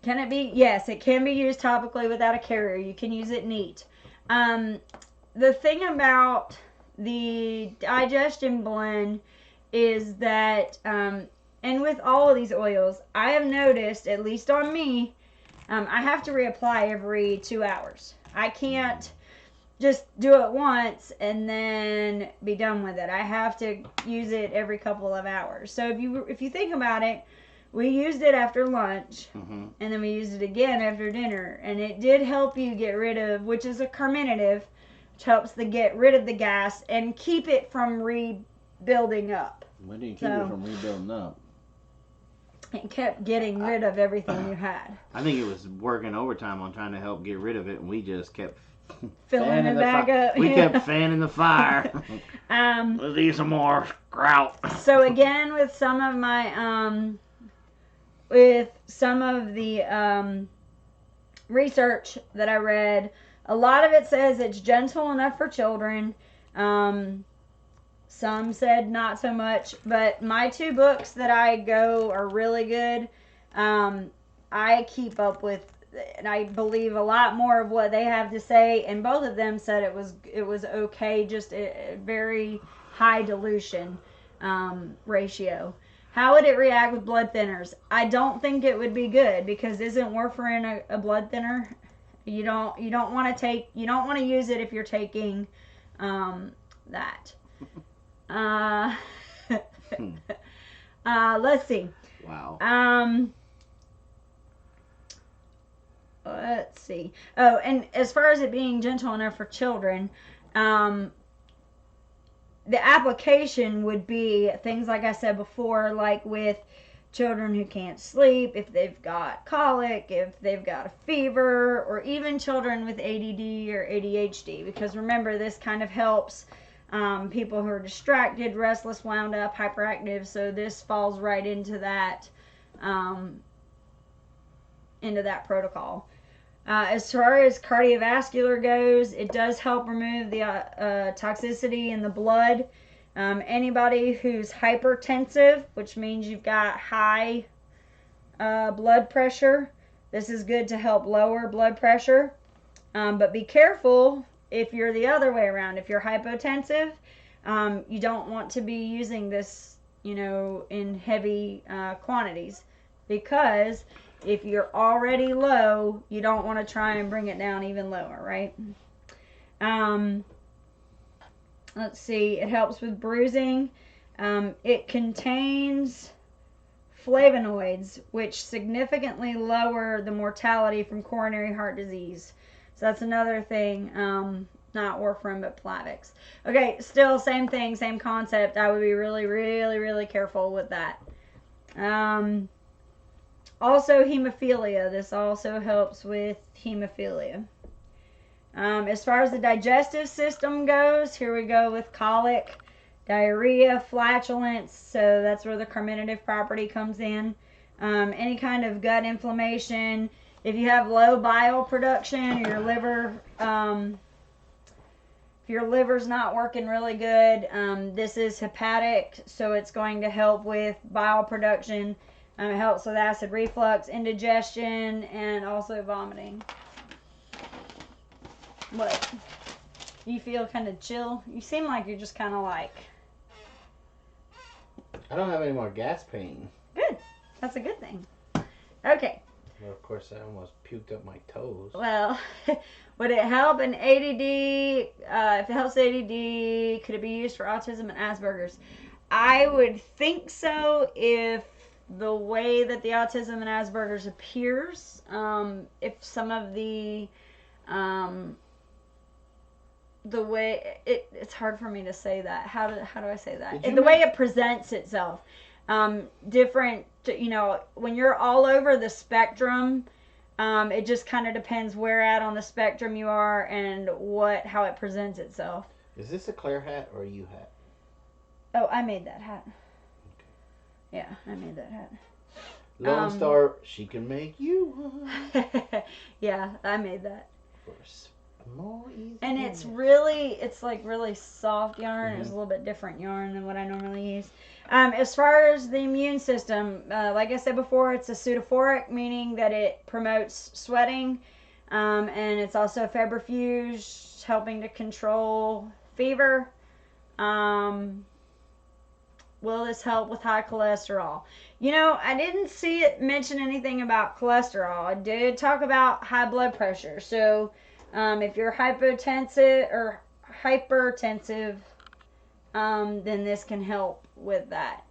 Can it be? Yes, it can be used topically without a carrier. You can use it neat. The thing about the digestion blend is that, and with all of these oils, I have noticed, at least on me, I have to reapply every 2 hours. I can't just do it once and then be done with it. I have to use it every couple of hours. So if you think about it, we used it after lunch, and then we used it again after dinner, and it did help you get rid of, which is a carminative, which helps to get rid of the gas and keep it from rebuilding up. When do you keep it from rebuilding up? It kept getting rid of everything you had. I think it was working overtime on trying to help get rid of it, and we just kept filling it back up. We kept fanning the fire. Let's eat some more grout. So again, with some of my the research that I read, a lot of it says it's gentle enough for children. Some said not so much, but my 2 books that I go are really good. I keep up with, and I believe a lot more of what they have to say, and both of them said it was okay, just a very high dilution ratio. How would it react with blood thinners? I don't think it would be good, because isn't warfarin a blood thinner? You don't want to use it if you're taking that. Let's see. Wow. Let's see. Oh, and as far as it being gentle enough for children, the application would be things like I said before, like with children who can't sleep, if they've got colic, if they've got a fever, or even children with ADD or ADHD, because remember, this kind of helps people who are distracted, restless, wound up, hyperactive, so this falls right into that protocol. As far as cardiovascular goes, it does help remove the toxicity in the blood. Anybody who's hypertensive, which means you've got high blood pressure, this is good to help lower blood pressure. But be careful if you're the other way around. If you're hypotensive, You don't want to be using this, in heavy quantities, because if you're already low, you don't want to try and bring it down even lower, right? Let's see. It helps with bruising. It contains flavonoids, which significantly lower the mortality from coronary heart disease. So that's another thing. Not warfarin, but Plavix. Okay, still same thing, same concept. I would be really, really, really careful with that. Also hemophilia. This also helps with hemophilia. As far as the digestive system goes, here we go with colic, diarrhea, flatulence. So that's where the carminative property comes in. Any kind of gut inflammation. If you have low bile production, or your liver, if your liver's not working really good, this is hepatic, so it's going to help with bile production. It helps with acid reflux, indigestion, and also vomiting. What? You feel kind of chill? You seem like you're just kind of like... I don't have any more gas pain. Good. That's a good thing. Okay. Well, of course, I almost puked up my toes. Well, would it help in ADD? If it helps ADD, could it be used for autism and Asperger's? I would think so if the way that the autism and Asperger's appears, if some of the way it's hard for me to say that. How do I say that? The way it presents itself. Different, when you're all over the spectrum, it just kind of depends where at on the spectrum you are and how it presents itself. Is this a Claire hat or a you hat? Oh, I made that hat. Okay. Yeah, I made that hat. Lone Star, she can make you one. Yeah, I made that. For small, easy. And it's like really soft yarn. Mm-hmm. It's a little bit different yarn than what I normally use. As far as the immune system, like I said before, it's a pseudophoric, meaning that it promotes sweating. And it's also a febrifuge, helping to control fever. Will this help with high cholesterol? I didn't see it mention anything about cholesterol. I did talk about high blood pressure. So if you're hypotensive, then this can help with that.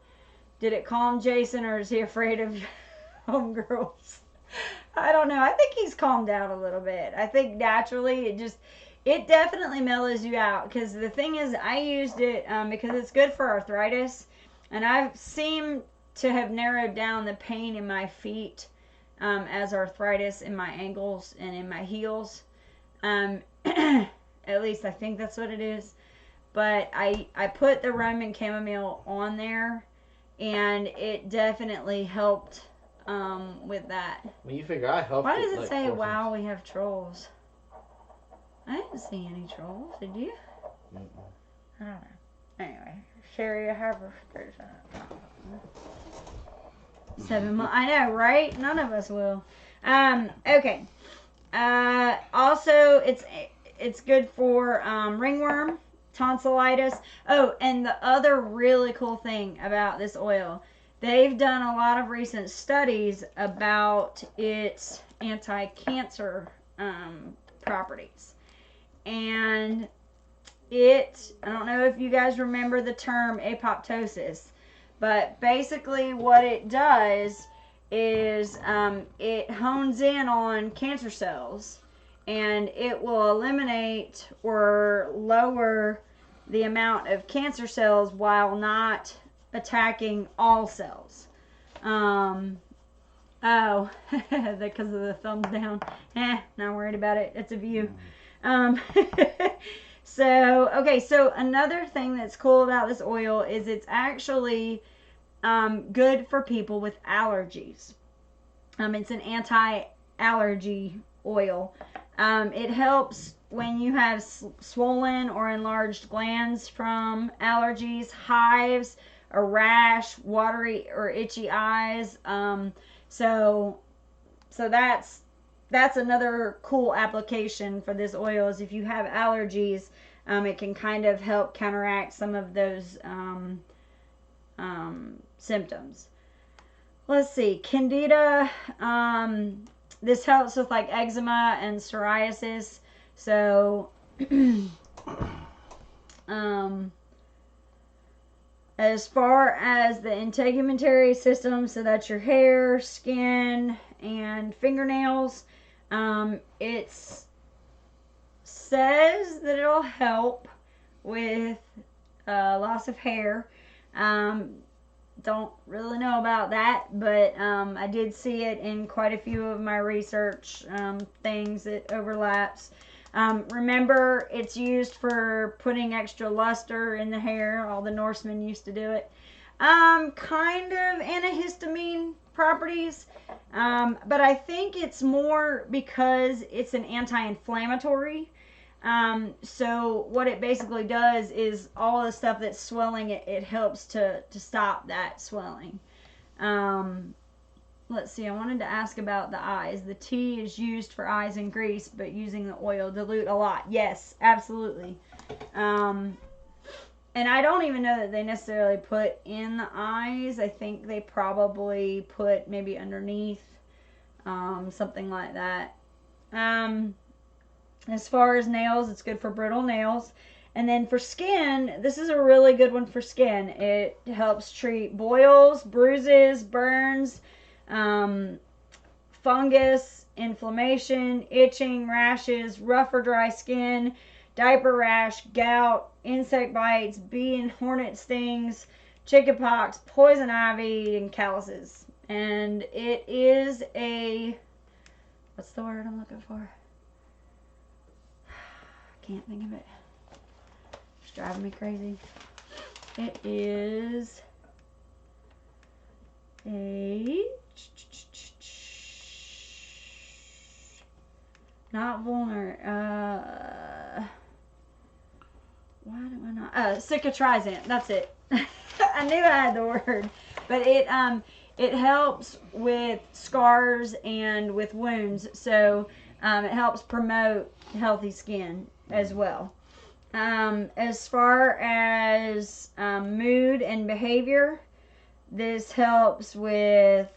Did it calm Jason, or is he afraid of homegirls? I don't know. I think he's calmed down a little bit. I think naturally it definitely mellows you out. Because the thing is, I used it because it's good for arthritis. And I've seemed to have narrowed down the pain in my feet as arthritis in my ankles and in my heels. At least I think that's what it is. But I put the Roman Chamomile on there, and it definitely helped with that. Well, you figure I helped. Why does it say, wow, we have trolls? I didn't see any trolls. Did you? Mm-mm. I don't know. Anyway, Sherry, I have her. 7 months. I know, right? None of us will. Okay. Also, it's good for ringworm, tonsillitis. Oh, and the other really cool thing about this oil, they've done a lot of recent studies about its anti-cancer properties. And I don't know if you guys remember the term apoptosis, but basically what it does is it hones in on cancer cells, and it will eliminate or lower the amount of cancer cells while not attacking all cells. Oh, because of the thumbs down. Not worried about it. It's a view. So another thing that's cool about this oil is it's actually good for people with allergies. It's an anti-allergy oil. It helps when you have swollen or enlarged glands from allergies, hives, a rash, watery or itchy eyes. So that's another cool application for this oil, is if you have allergies, It can kind of help counteract some of those symptoms. Let's see, Candida. This helps with like eczema and psoriasis. So, as far as the integumentary system, so that's your hair, skin, and fingernails, it says that it'll help with loss of hair. Don't really know about that, but I did see it in quite a few of my research things. It overlaps. Remember, it's used for putting extra luster in the hair. All the Norsemen used to do it. Kind of antihistamine properties, but I think it's more because it's an anti-inflammatory. So what it basically does is all the stuff that's swelling, it helps to stop that swelling. Let's see, I wanted to ask about the eyes. The tea is used for eyes and grease, but using the oil dilute a lot. Yes, absolutely. And I don't even know that they necessarily put in the eyes. I think they probably put maybe underneath, something like that. As far as nails, it's good for brittle nails. And then for skin, this is a really good one for skin. It helps treat boils, bruises, burns, fungus, inflammation, itching, rashes, rough or dry skin, diaper rash, gout, insect bites, bee and hornet stings, chickenpox, poison ivy, and calluses. And it is a, what's the word I'm looking for? Can't think of it. It's driving me crazy. It is a, not vulnerable. Why do I not? Cicatrizant. That's it. I knew I had the word, but it helps with scars and with wounds. So it helps promote healthy skin as well. As far as mood and behavior, this helps with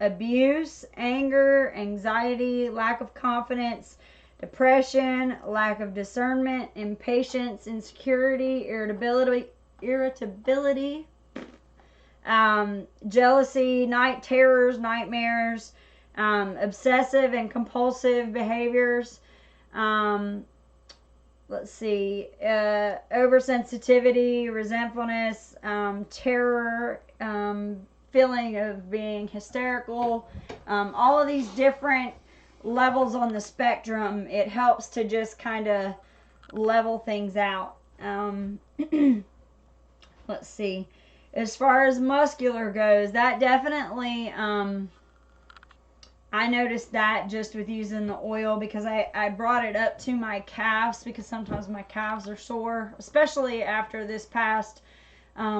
abuse, anger, anxiety, lack of confidence, depression, lack of discernment, impatience, insecurity, irritability, jealousy, night terrors, nightmares, obsessive and compulsive behaviors. Let's see, oversensitivity, resentfulness, terror, feeling of being hysterical, all of these different levels on the spectrum. It helps to just kind of level things out. Let's see, as far as muscular goes, that definitely, I noticed that just with using the oil, because I brought it up to my calves, because sometimes my calves are sore, especially after this past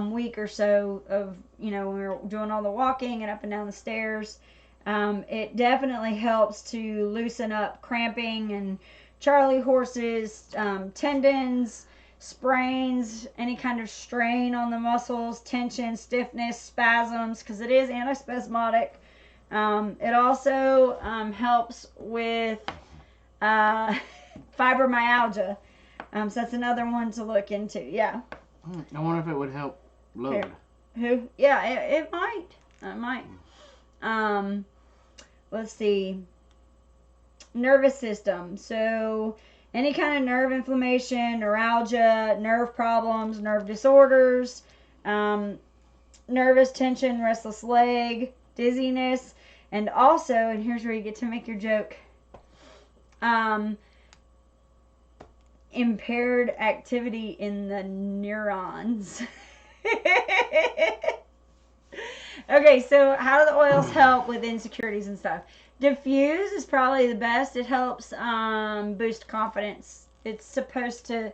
week or so of, when we were doing all the walking and up and down the stairs. It definitely helps to loosen up cramping and Charlie horses, tendons, sprains, any kind of strain on the muscles, tension, stiffness, spasms, because it is antispasmodic. It also helps with fibromyalgia. So that's another one to look into. Yeah. I wonder if it would help load. Who? Yeah, it might. It might. Let's see. Nervous system. So any kind of nerve inflammation, neuralgia, nerve problems, nerve disorders, nervous tension, restless leg, dizziness, and also, and here's where you get to make your joke, impaired activity in the neurons. Okay, so how do the oils help with insecurities and stuff? Diffuse is probably the best. It helps boost confidence. It's supposed to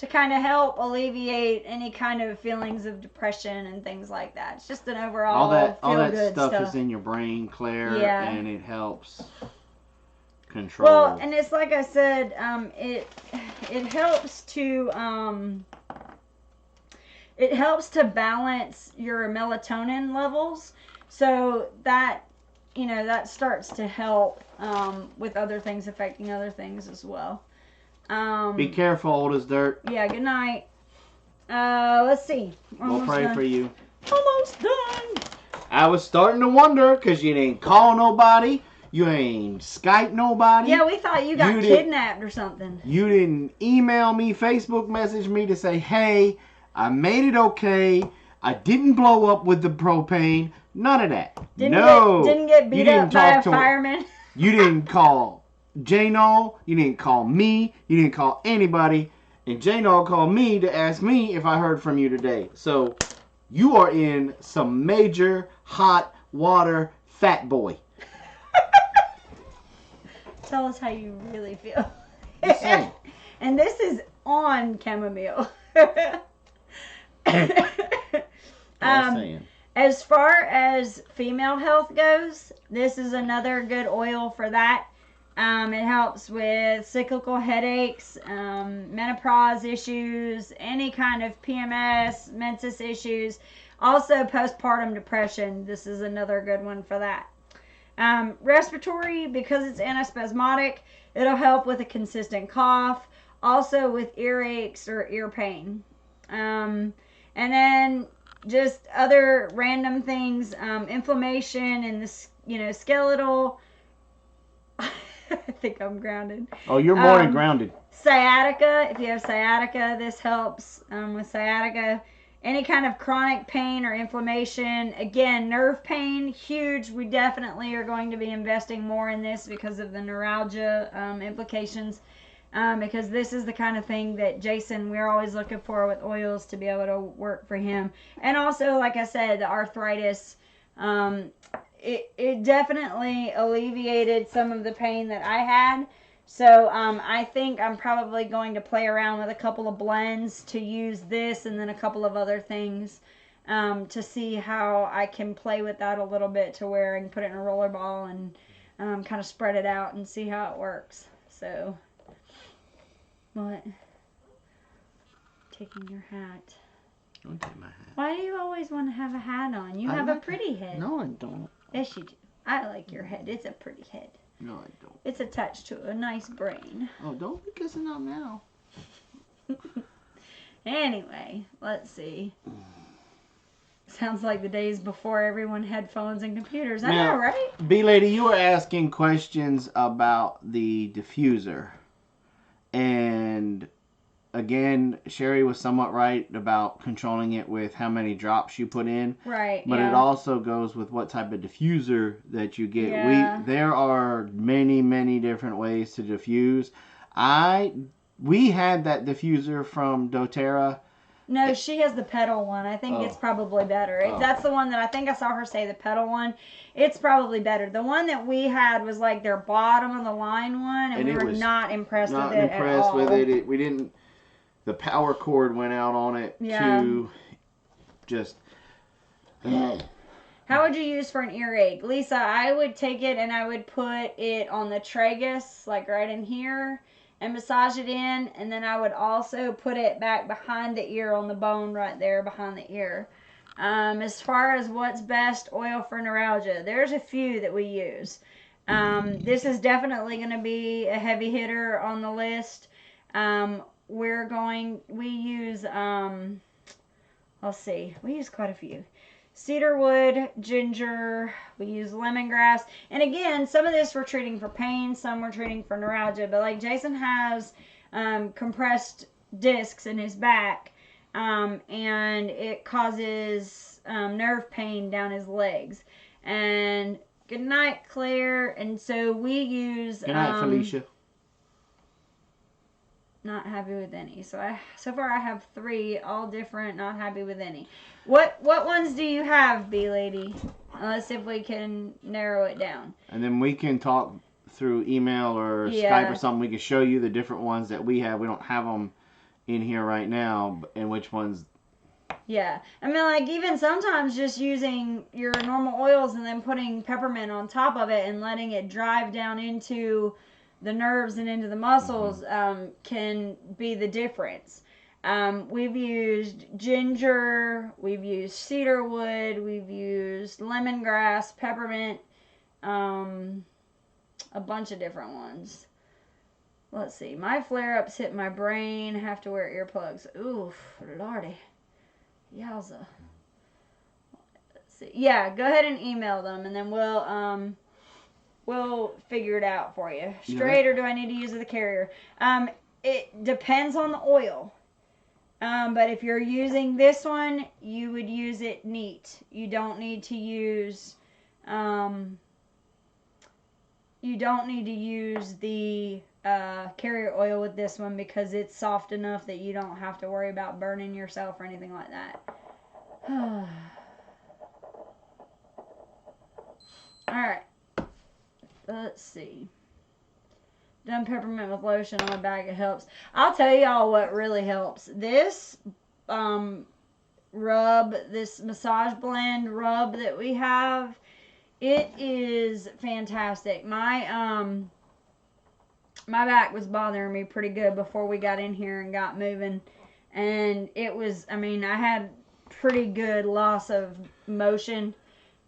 kind of help alleviate any kind of feelings of depression and things like that. It's just an overall all that good stuff is in your brain, Claire, yeah. And it helps control. Well, and it's like I said, it helps to balance your melatonin levels, so that that starts to help with other things affecting other things as well. Be careful, old as dirt. Yeah. Good night. Let's see. We'll pray for you. Almost done. I was starting to wonder because you didn't call nobody. You ain't Skype nobody. Yeah, we thought you got kidnapped or something. You didn't email me, Facebook message me to say, hey, I made it okay. I didn't blow up with the propane. None of that. Didn't get beat up by a fireman. You didn't call J-Nol. You didn't call me. You didn't call anybody. And J-Nol called me to ask me if I heard from you today. So you are in some major hot water, fat boy. Tell us how you really feel. Just saying. And this is on chamomile. As far as female health goes, this is another good oil for that. It helps with cyclical headaches, menopause issues, any kind of PMS, menses issues. Also postpartum depression. This is another good one for that. Respiratory, because it's antispasmodic, it'll help with a consistent cough, also with earaches or ear pain. And then just other random things, inflammation in the skeletal. I think I'm grounded. Oh, you're more than grounded. Sciatica, if you have sciatica, this helps with sciatica. Any kind of chronic pain or inflammation. Again, nerve pain, huge. We definitely are going to be investing more in this because of the neuralgia implications. Because this is the kind of thing that Jason, we're always looking for with oils to be able to work for him. And also, like I said, the arthritis, it definitely alleviated some of the pain that I had. So I think I'm probably going to play around with a couple of blends to use this and then a couple of other things to see how I can play with that a little bit to where I can put it in a roller ball and kind of spread it out and see how it works. So, what? Taking your hat. Don't take my hat. Why do you always want to have a hat on? You have a pretty head. No, I don't. Yes, you do. I like your head. It's a pretty head. No, I don't. It's attached to a nice brain. Oh, don't be kissing up now. Anyway, let's see. Sounds like the days before everyone had phones and computers. I know, right? B-Lady, you were asking questions about the diffuser. And again, Sherry was somewhat right about controlling it with how many drops you put in. Right. But it also goes with what type of diffuser that you get. Yeah. There are many, many different ways to diffuse. We had that diffuser from doTERRA. No, she has the pedal one. I think it's probably better. That's the one that I think I saw her say, the pedal one. It's probably better. The one that we had was like their bottom of the line one, and we were not impressed with it at all. We didn't. The power cord went out on it to just. How would you use for an earache? Lisa, I would take it and I would put it on the tragus, like right in here, and massage it in. And then I would also put it back behind the ear on the bone right there behind the ear. As far as what's best oil for neuralgia, there's a few that we use. This is definitely going to be a heavy hitter on the list. We use, let's see, we use quite a few. Cedarwood, ginger, we use lemongrass. And again, some of this we're treating for pain, some we're treating for neuralgia. But like Jason has compressed discs in his back, and it causes nerve pain down his legs. And good night, Claire. And so we use... Good night, Felicia. Not happy with any. So far I have 3, all different, not happy with any. What ones do you have, B-Lady? Let's see if we can narrow it down. And then we can talk through email or Skype or something. We can show you the different ones that we have. We don't have them in here right now, and which ones. Yeah. I mean, like, even sometimes just using your normal oils and then putting peppermint on top of it and letting it drive down into the nerves and into the muscles can be the difference. We've used ginger, we've used cedarwood, we've used lemongrass, peppermint, a bunch of different ones. Let's see. My flare-ups hit my brain. Have to wear earplugs. Oof, lordy. Yowza. Let's see. Yeah, go ahead and email them, and then we'll figure it out for you. Straight, or do I need to use the carrier? It depends on the oil. But if you're using this one, you would use it neat. You don't need to use the carrier oil with this one, because it's soft enough that you don't have to worry about burning yourself or anything like that. Alright. Let's see. Done peppermint with lotion on my back. It helps. I'll tell y'all what really helps. This rub, this massage blend rub that we have, it is fantastic. My back was bothering me pretty good before we got in here and got moving. And it was, I mean, I had pretty good loss of motion.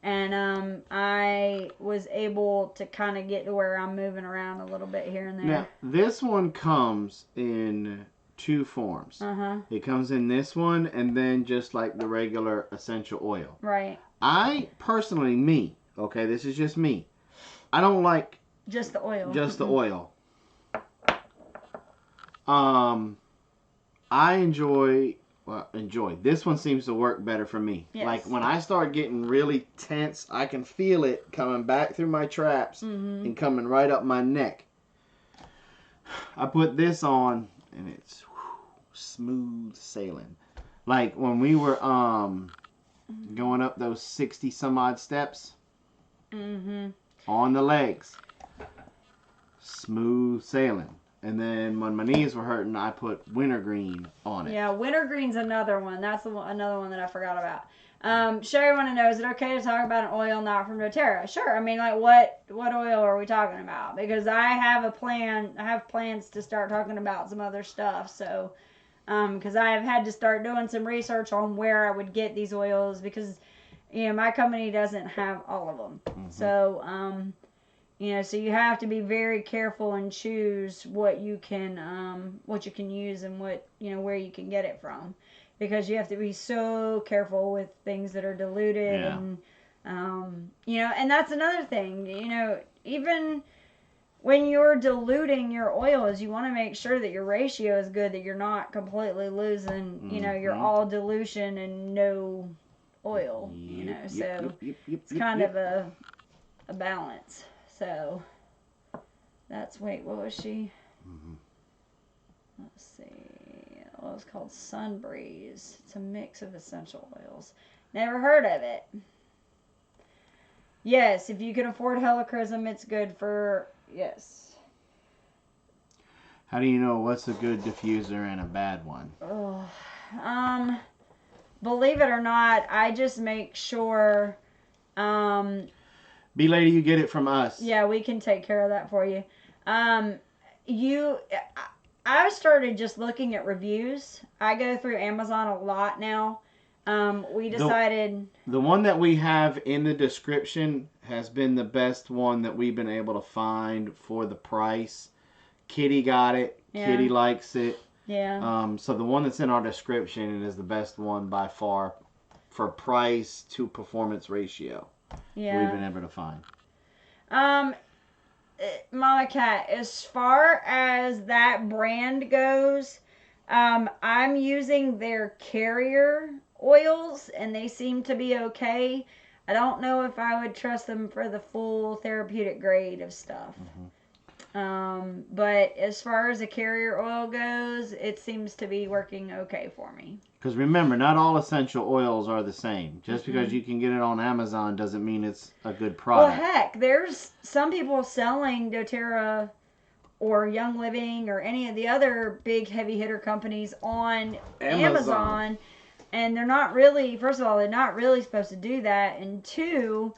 And I was able to kind of get to where I'm moving around a little bit here and there. Now, this one comes in 2 forms. It comes in this one, and then just like the regular essential oil. Right. I personally, okay, this is just me, I don't like just the oil. Just the oil. I enjoy. This one seems to work better for me. Yes. Like when I start getting really tense, I can feel it coming back through my traps and coming right up my neck. I put this on and it's smooth sailing. Like when we were going up those 60 some odd steps on the legs, smooth sailing. And then when my knees were hurting, I put wintergreen on it. Yeah, wintergreen's another one. That's another one that I forgot about. Sherry wanted to know, is it okay to talk about an oil not from doTERRA? Sure. I mean, like, what oil are we talking about? Because I have a plan. I have plans to start talking about some other stuff. So, because I have had to start doing some research on where I would get these oils, because, you know, my company doesn't have all of them. So, you know, so you have to be very careful and choose what you can use and what, you know, where you can get it from, because you have to be so careful with things that are diluted. And you know, and that's another thing, you know, even when you're diluting your oils, you want to make sure that your ratio is good, that you're not completely losing, you know, you're all dilution and no oil, you know, so it's kind of a balance. So, that's, wait, what was she? Let's see. Well, it's called Sunbreeze. It's a mix of essential oils. Never heard of it. Yes, if you can afford helichrysum, it's good for, yes. How do you know what's a good diffuser and a bad one? Oh, believe it or not, I just make sure, B-Lady, you get it from us. Yeah, we can take care of that for you. I started just looking at reviews. I go through Amazon a lot now. We decided... The one that we have in the description has been the best one that we've been able to find for the price. Kitty got it. Yeah. Kitty likes it. Yeah. So the one that's in our description is the best one by far for price to performance ratio. Yeah. We've been able to find. Mama Cat, as far as that brand goes, I'm using their carrier oils, and they seem to be okay. I don't know if I would trust them for the full therapeutic grade of stuff. But as far as the carrier oil goes, it seems to be working okay for me. Because remember, not all essential oils are the same. Just because you can get it on Amazon doesn't mean it's a good product. Well, heck, there's some people selling doTERRA or Young Living or any of the other big heavy hitter companies on Amazon. And they're not really, first of all, they're not really supposed to do that. And two,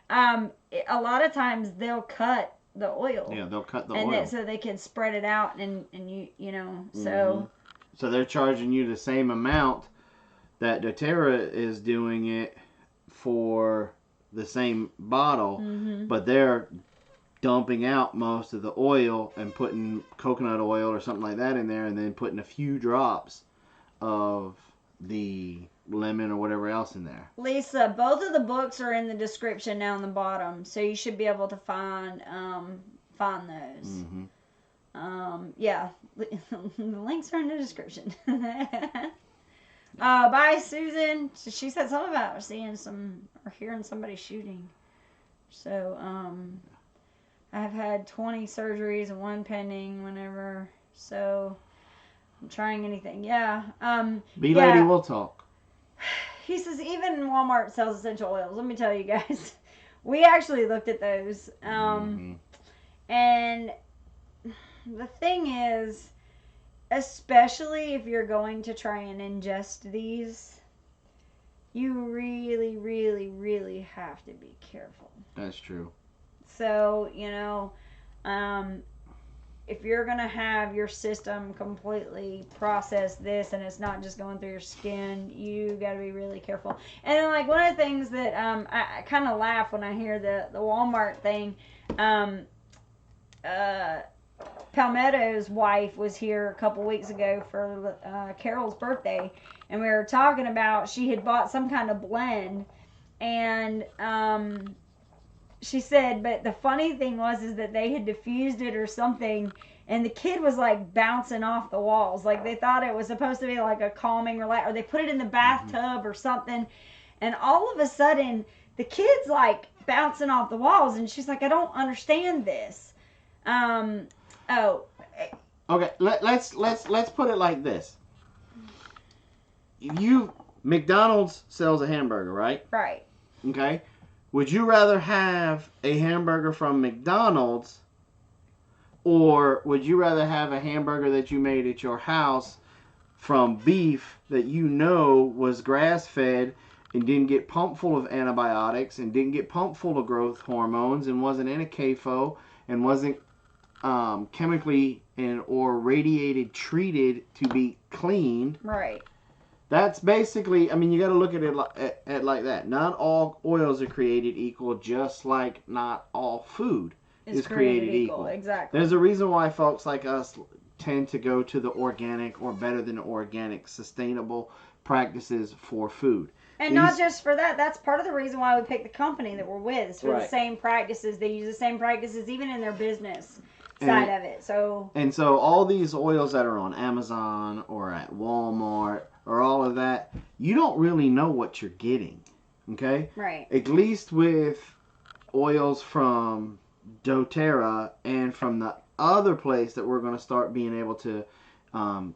A lot of times they'll cut the oil. Yeah, they'll cut the and oil. so they can spread it out, and you know, so. Mm-hmm. So they're charging you the same amount that doTERRA is doing it for the same bottle, but they're dumping out most of the oil and putting coconut oil or something like that in there, and then putting a few drops of the lemon or whatever else in there. Lisa, both of the books are in the description down the bottom, so you should be able to find those. Mm-hmm. Yeah, the links are in the description. Bye, Susan. She said something about seeing some or hearing somebody shooting. So, I've had 20 surgeries and 1 pending whenever. So, I'm trying anything. Yeah. Lady, we'll talk. He says even Walmart sells essential oils. Let me tell you guys. We actually looked at those. And the thing is, especially if you're going to try and ingest these, you really, really, really have to be careful. That's true. So, you know, if you're going to have your system completely process this and it's not just going through your skin, you got to be really careful. And then, like, one of the things that I kind of laugh when I hear the Walmart thing, Palmetto's wife was here a couple weeks ago for Carol's birthday, and we were talking about she had bought some kind of blend, and she said, but the funny thing was is that they had diffused it or something, and the kid was like bouncing off the walls. Like they thought it was supposed to be like a calming relax, or they put it in the bathtub or something, and all of a sudden the kid's like bouncing off the walls, and she's like, I don't understand this. Okay, let's put it like this. McDonald's sells a hamburger, right? Right. Okay. Would you rather have a hamburger from McDonald's, or would you rather have a hamburger that you made at your house from beef that you know was grass-fed and didn't get pumped full of antibiotics and didn't get pumped full of growth hormones and wasn't in a CAFO and wasn't chemically or radiated treated to be cleaned? Right. That's basically, I mean, you got to look at it like that. Not all oils are created equal, just like not all food is created equal. Exactly. There's a reason why folks like us tend to go to the organic or better than organic, sustainable practices for food. And not just for that. That's part of the reason why we picked the company that we're with. It's for the same practices. They use the same practices even in their business side of it. So all these oils that are on Amazon or at Walmart or all of that, you don't really know what you're getting. Okay? Right. At least with oils from doTERRA and from the other place that we're going to start being able to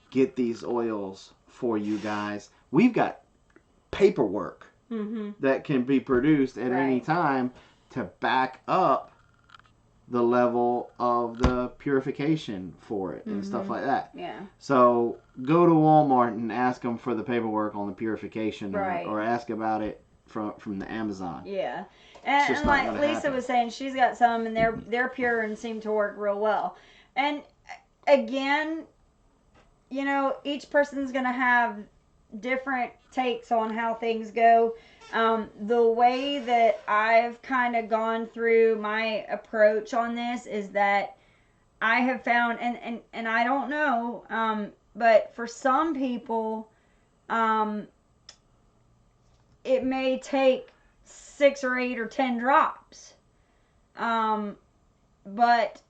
get these oils for you guys, we've got paperwork that can be produced at any time to back up the level of the purification for it and stuff like that. Yeah. So go to Walmart and ask them for the paperwork on the purification, or ask about it from the Amazon. Yeah. And like Lisa was saying, she's got some and they're pure and seem to work real well. And again, you know, each person's going to have different takes on how things go. The way that I've kind of gone through my approach on this is that I have found, and I don't know, but for some people, it may take 6 or 8 or 10 drops. But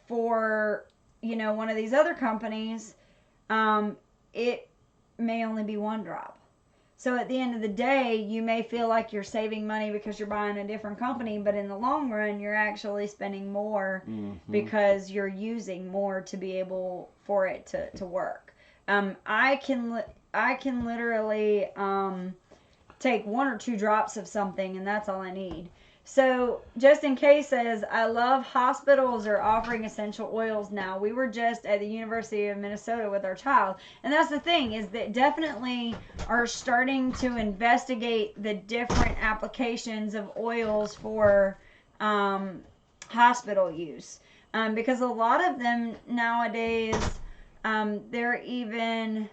for, you know, one of these other companies, it may only be 1 drop. So at the end of the day, you may feel like you're saving money because you're buying a different company, but in the long run, you're actually spending more because you're using more to be able for it to work. I can literally take 1 or 2 drops of something, and that's all I need. So, just in case says, I love hospitals are offering essential oils now. We were just at the University of Minnesota with our child. And that's the thing, is that definitely are starting to investigate the different applications of oils for hospital use. Because a lot of them nowadays, they're even...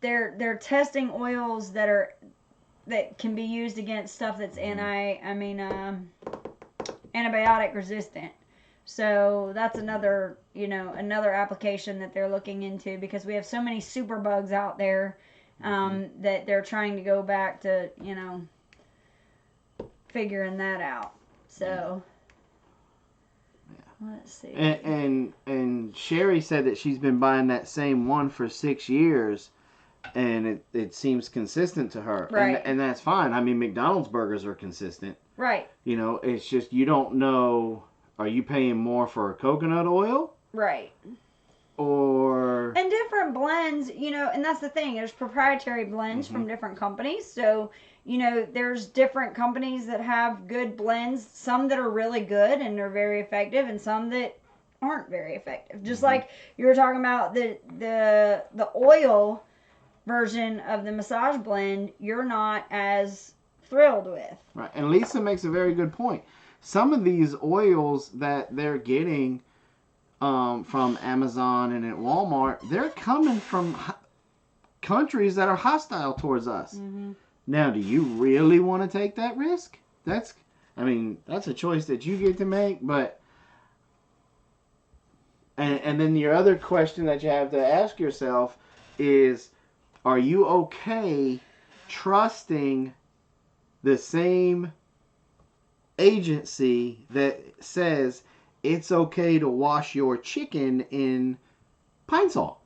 they're testing oils that can be used against stuff that's antibiotic resistant. So that's another application that they're looking into, because we have so many super bugs out there that they're trying to go back to figuring that out. So let's see. And Sherry said that she's been buying that same one for 6 years. And it seems consistent to her. Right. And that's fine. I mean, McDonald's burgers are consistent. Right. It's just you don't know, are you paying more for coconut oil? Right. Or... And different blends, and that's the thing. There's proprietary blends from different companies. So, there's different companies that have good blends. Some that are really good and are very effective, and some that aren't very effective. Just like you were talking about the oil version of the massage blend, you're not as thrilled with. Right. And Lisa makes a very good point. Some of these oils that they're getting from Amazon and at Walmart, they're coming from countries that are hostile towards us. Now, do you really want to take that risk? That's a choice that you get to make, but... And then your other question that you have to ask yourself is, are you okay trusting the same agency that says it's okay to wash your chicken in pine salt?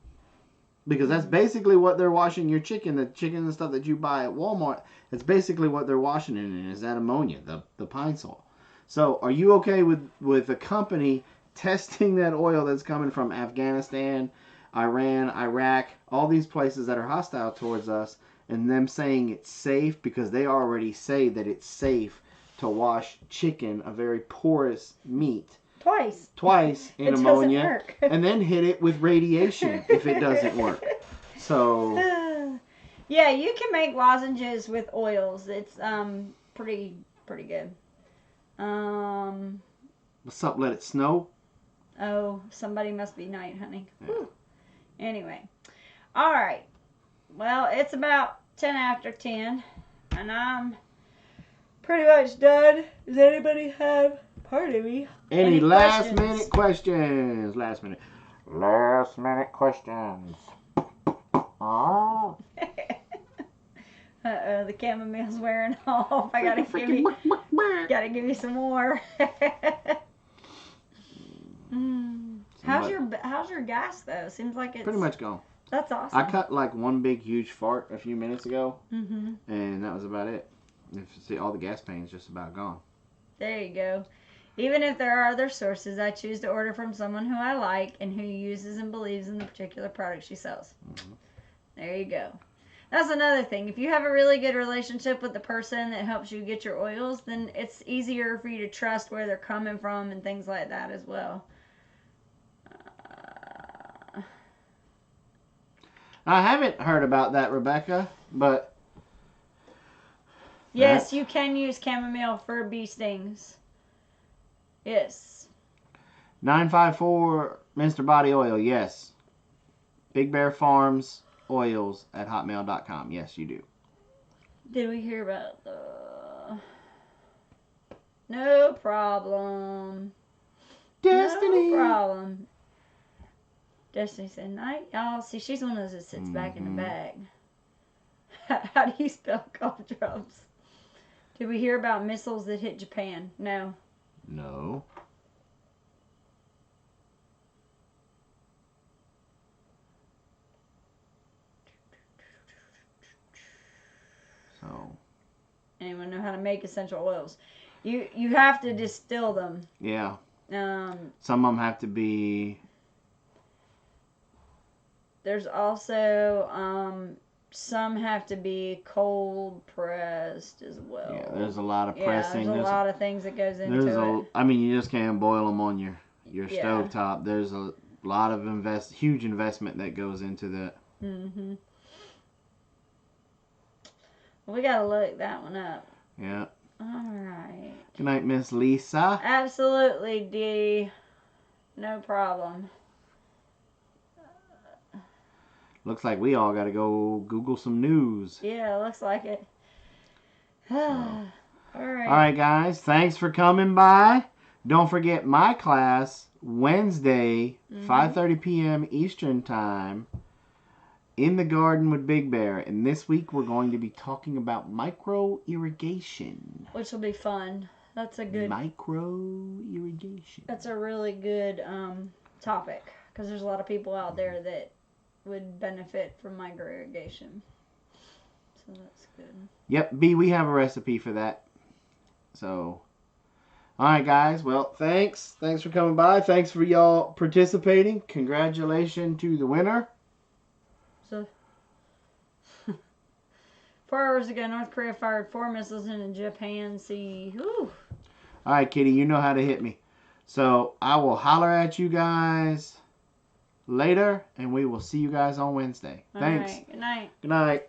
Because that's basically what they're washing your chicken, the chicken and stuff that you buy at Walmart. That's basically what they're washing it in, is that ammonia, the pine salt. So are you okay with a company testing that oil that's coming from Afghanistan, Iran, Iraq, all these places that are hostile towards us, and them saying it's safe because they already say that it's safe to wash chicken, a very porous meat, twice in ammonia, and then hit it with radiation if it doesn't work. So yeah, you can make lozenges with oils. It's pretty good. What's up? Let it snow. Oh, somebody must be night hunting. Yeah. Anyway. All right. Well, it's about 10 after 10, and I'm pretty much done. Does anybody have, pardon me, any last minute questions? Last minute questions. Oh. Uh-oh, the chamomile's wearing off. I gotta give you some more. How's your gas though? Seems like it's pretty much gone. That's awesome. I cut like one big huge fart a few minutes ago, and that was about it. See, all the gas pain's just about gone. There you go. Even if there are other sources, I choose to order from someone who I like and who uses and believes in the particular product she sells. There you go. That's another thing. If you have a really good relationship with the person that helps you get your oils, then it's easier for you to trust where they're coming from and things like that as well. I haven't heard about that, Rebecca, but... Yes, you can use chamomile for bee stings. Yes. 954 Mr. Body Oil, yes. Big Bear Farms Oils at hotmail.com. Yes, you do. Did we hear about the... No problem. Destiny. No problem. Destiny said, night, y'all. See, she's one of those that sits back in the bag. How do you spell cough drops? Did we hear about missiles that hit Japan? No. No. So. Anyone know how to make essential oils? You have to distill them. Yeah. Some of them have to be... There's also some have to be cold pressed as well. Yeah, there's a lot of pressing. There's a lot of things that goes into it. I mean, you just can't boil them on your Yeah. stovetop. There's a lot of huge investment that goes into that. Mhm. We gotta look that one up. Yeah. All right. Good night, Miss Lisa. Absolutely, D. No problem. Looks like we all got to go Google some news. Yeah, looks like it. All right. All right, guys. Thanks for coming by. Don't forget my class Wednesday, 5:30 p.m. Eastern Time, in the garden with Big Bear. And this week we're going to be talking about micro irrigation. Which will be fun. That's a good micro irrigation. That's a really good topic because there's a lot of people out there that would benefit from micro irrigation. So that's good. Yep, B, we have a recipe for that. So, all right, guys. Well, thanks. Thanks for coming by. Thanks for y'all participating. Congratulations to the winner. So, 4 hours ago, North Korea fired 4 missiles into Japan Sea. Whew. All right, Kitty, you know how to hit me. So, I will holler at you guys later, and we will see you guys on Wednesday. Thanks. All right, good night. Good night.